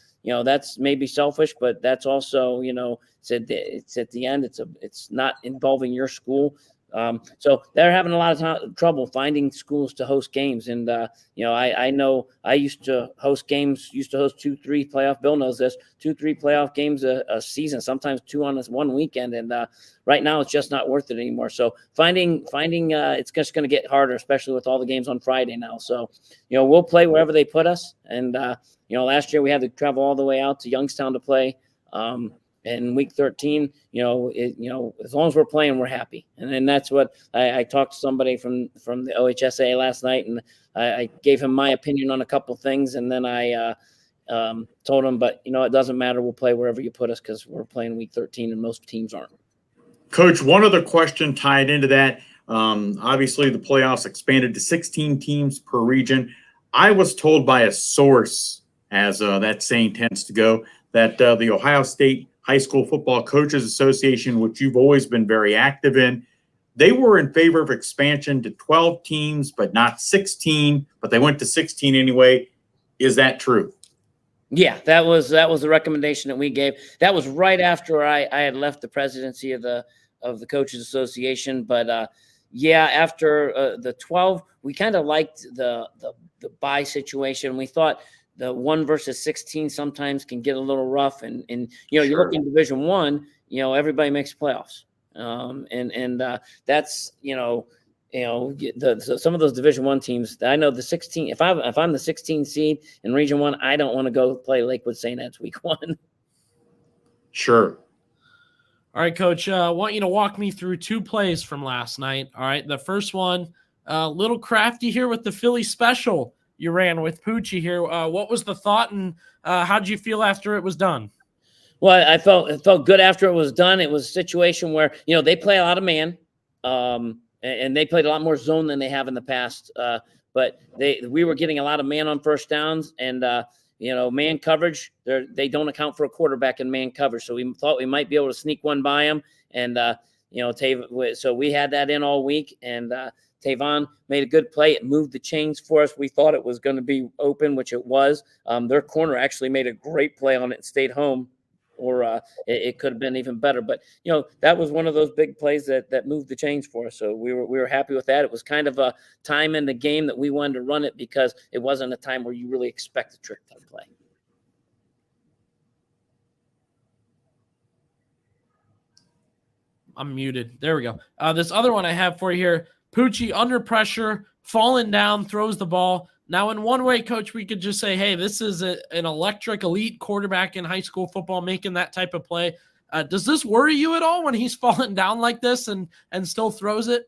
that's maybe selfish, but that's also it's at the end, it's not involving your school. So they're having a lot of trouble finding schools to host games. And, I know I used to host 2-3 playoff. Bill knows this, 2-3 playoff games a season, sometimes 2 on this one weekend. And right now it's just not worth it anymore. So finding it's just going to get harder, especially with all the games on Friday now. So, we'll play wherever they put us. And, last year we had to travel all the way out to Youngstown to play. In week 13, as long as we're playing, we're happy. And then that's what I talked to somebody from the OHSA last night, and I gave him my opinion on a couple things. And then I told him, but it doesn't matter. We'll play wherever you put us because we're playing week 13 and most teams aren't. Coach, one other question tied into that. Obviously the playoffs expanded to 16 teams per region. I was told by a source, as that saying tends to go, that the Ohio State High School Football Coaches Association, which you've always been very active in, they were in favor of expansion to 12 teams, but not 16, but they went to 16 anyway. Is that true? Yeah, that was the recommendation that we gave. That was right after I had left the presidency of the Coaches Association. But after the 12, we kind of liked the bye situation. We thought the 1 versus 16 sometimes can get a little rough, and Sure. You look in Division I, everybody makes playoffs, and that's some of those Division I teams. I know the 16. If I'm the 16 seed in Region 1, I don't want to go play Lakewood St. Ed's week 1. Sure. All right, Coach. I want you to walk me through 2 plays from last night. All right, the first one, a little crafty here with the Philly special you ran with Poochie here. What was the thought, and how did you feel after it was done? Well, it felt good after it was done. It was a situation where they play a lot of man, and they played a lot more zone than they have in the past. But we were getting a lot of man on first downs, and man coverage. They don't account for a quarterback in man coverage, so we thought we might be able to sneak one by him. And so we had that in all week, and Tavon made a good play. It moved the chains for us. We thought it was going to be open, which it was. Their corner actually made a great play on it and stayed home, or it could have been even better. But, that was one of those big plays that moved the chains for us. So we were happy with that. It was kind of a time in the game that we wanted to run it because it wasn't a time where you really expect a trick type play. I'm muted. There we go. This other one I have for you here, Poochie under pressure, falling down, throws the ball. Now, in one way, Coach, we could just say, hey, this is an electric elite quarterback in high school football making that type of play. Does this worry you at all when he's falling down like this and still throws it?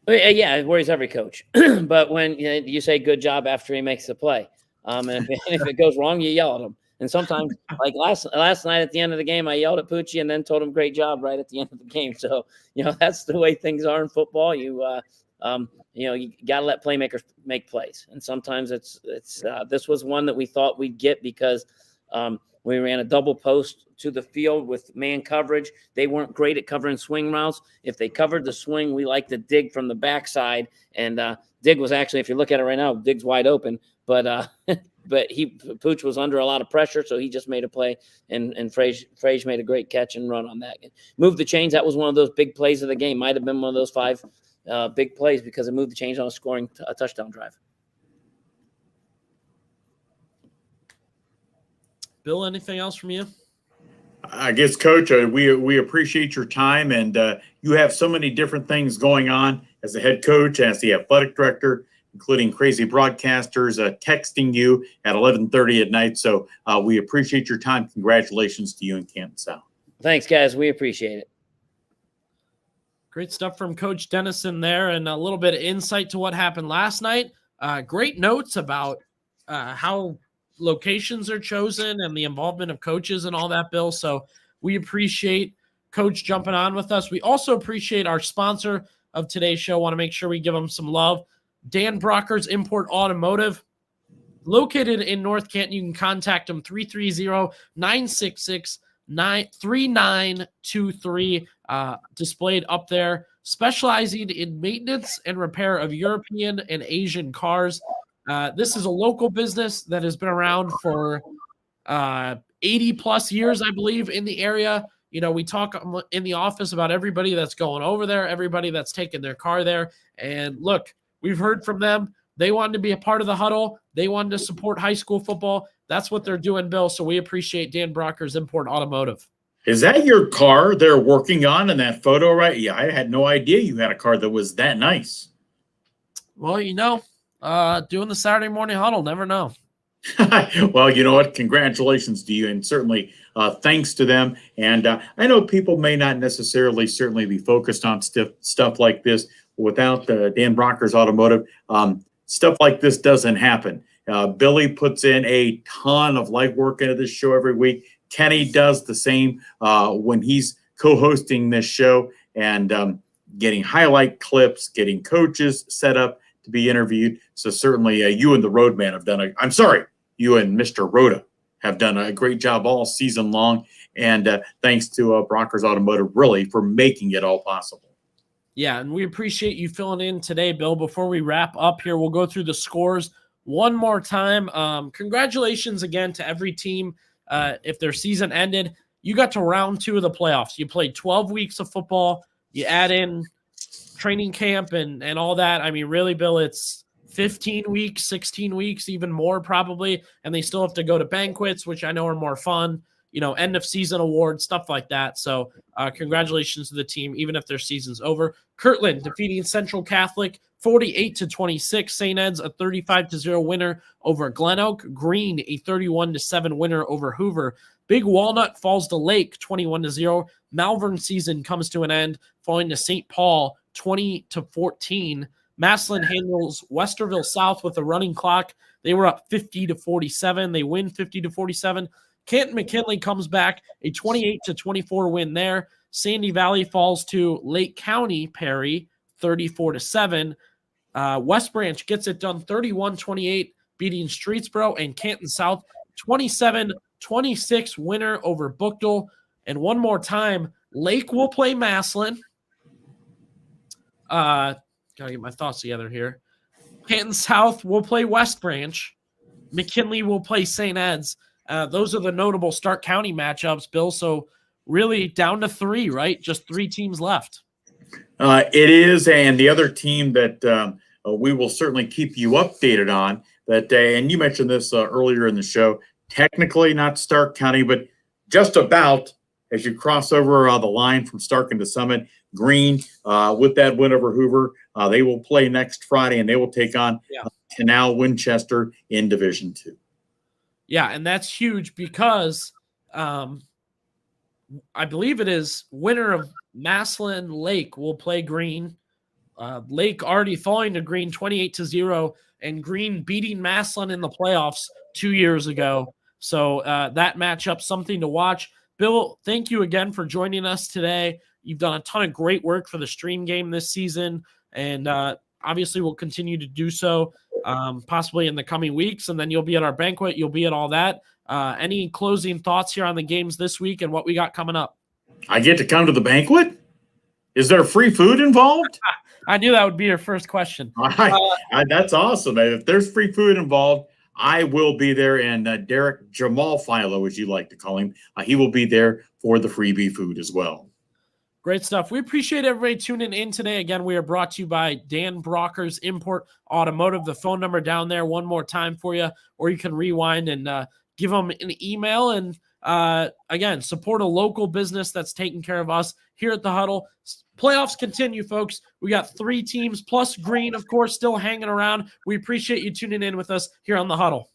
Yeah, it worries every coach. But when you say good job after he makes the play, and if it goes wrong, you yell at him. And sometimes, like last night at the end of the game, I yelled at Poochie and then told him great job right at the end of the game. So, that's the way things are in football. You got to let playmakers make plays. And sometimes it's this was one that we thought we'd get because we ran a double post to the field with man coverage. They weren't great at covering swing routes. If they covered the swing, we like to dig from the backside. And dig was actually, if you look at it right now, dig's wide open. But Pooch was under a lot of pressure, so he just made a play, and Frage made a great catch and run on that. Moved the chains. That was one of those big plays of the game. Might have been one of those 5 big plays because it moved the chains on a touchdown drive. Bill, anything else from you? I guess, Coach, we appreciate your time, and you have so many different things going on as a head coach, as the athletic director, including crazy broadcasters texting you at 11:30 at night. So we appreciate your time. Congratulations to you in Canton South. Thanks, guys. We appreciate it. Great stuff from Coach Dennison there, and a little bit of insight to what happened last night. Great notes about how locations are chosen and the involvement of coaches and all that, Bill. So we appreciate Coach jumping on with us. We also appreciate our sponsor of today's show. Want to make sure we give them some love. Dan Brocker's Import Automotive, located in North Canton. You can contact them 330-966-3923, displayed up there, specializing in maintenance and repair of European and Asian cars. This is a local business that has been around for 80 plus years, I believe, in the area. You know, we talk in the office about everybody that's going over there, everybody that's taking their car there. And look, we've heard from them. They wanted to be a part of the huddle. They wanted to support high school football. That's what they're doing, Bill. So we appreciate Dan Brocker's Import Automotive. Is that your car they're working on in that photo, right? Yeah, I had no idea you had a car that was that nice. Well, you know, doing the Saturday morning huddle, never know. Well, you know what? Congratulations to you, and certainly thanks to them. And I know people may not necessarily certainly be focused on stuff like this. Without Dan Brocker's Automotive, stuff like this doesn't happen. Billy puts in a ton of legwork into this show every week. Kenny does the same when he's co-hosting this show and getting highlight clips, getting coaches set up to be interviewed. So certainly you and the Roadman have done you and Mr. Rhoda have done a great job all season long. And thanks to Brocker's Automotive, really, for making it all possible. Yeah, and we appreciate you filling in today, Bill. Before we wrap up here, we'll go through the scores one more time. Congratulations again to every team. If their season ended, you got to round 2 of the playoffs. You played 12 weeks of football. You add in training camp and all that. I mean, really, Bill, it's 15 weeks, 16 weeks, even more probably. And they still have to go to banquets, which I know are more fun, you know, end of season awards, stuff like that. So congratulations to the team, even if their season's over. Kirtland defeating Central Catholic 48-26. St. Ed's a 35-0 winner over Glen Oak. Green a 31-7 winner over Hoover. Big Walnut falls to Lake 21-0. Malvern season comes to an end, falling to St. Paul 20-14. Massillon handles Westerville South with a running clock. They were up 50-47. They win 50-47. Canton McKinley comes back, a 28-24 win there. Sandy Valley falls to Lake County Perry 34-7. West Branch gets it done 31-28, beating Streetsboro, and Canton South 27-26 winner over Bookdale. And one more time, Lake will play Massillon. Gotta get my thoughts together here. Canton South will play West Branch. McKinley will play St. Ed's. Those are the notable Stark County matchups, Bill. So really down to 3, right? Just 3 teams left. It is, and the other team that we will certainly keep you updated on that day, and you mentioned this earlier in the show, technically not Stark County, but just about as you cross over the line from Stark into Summit. Green, with that win over Hoover, they will play next Friday, and they will take on Canal Winchester in Division II. Yeah, and that's huge because I believe it is winner of Massillon Lake will play Green. Lake already falling to Green 28-0, and Green beating Massillon in the playoffs 2 years ago. So that matchup, something to watch. Bill, thank you again for joining us today. You've done a ton of great work for the stream game this season, and obviously we'll continue to do so possibly in the coming weeks, and then you'll be at our banquet. You'll be at all that. Any closing thoughts here on the games this week and what we got coming up? I get to come to the banquet? Is there free food involved? I knew that would be your first question. That's awesome. If there's free food involved, I will be there. And Derek Jamal Philo, as you like to call him, he will be there for the freebie food as well. Great stuff. We appreciate everybody tuning in today. Again, we are brought to you by Dan Brocker's Import Automotive. The phone number down there one more time for you, or you can rewind and give them an email and Again, support a local business that's taking care of us here at the Huddle. Playoffs continue, folks. We got 3 teams plus Green, of course, still hanging around. We appreciate you tuning in with us here on the Huddle.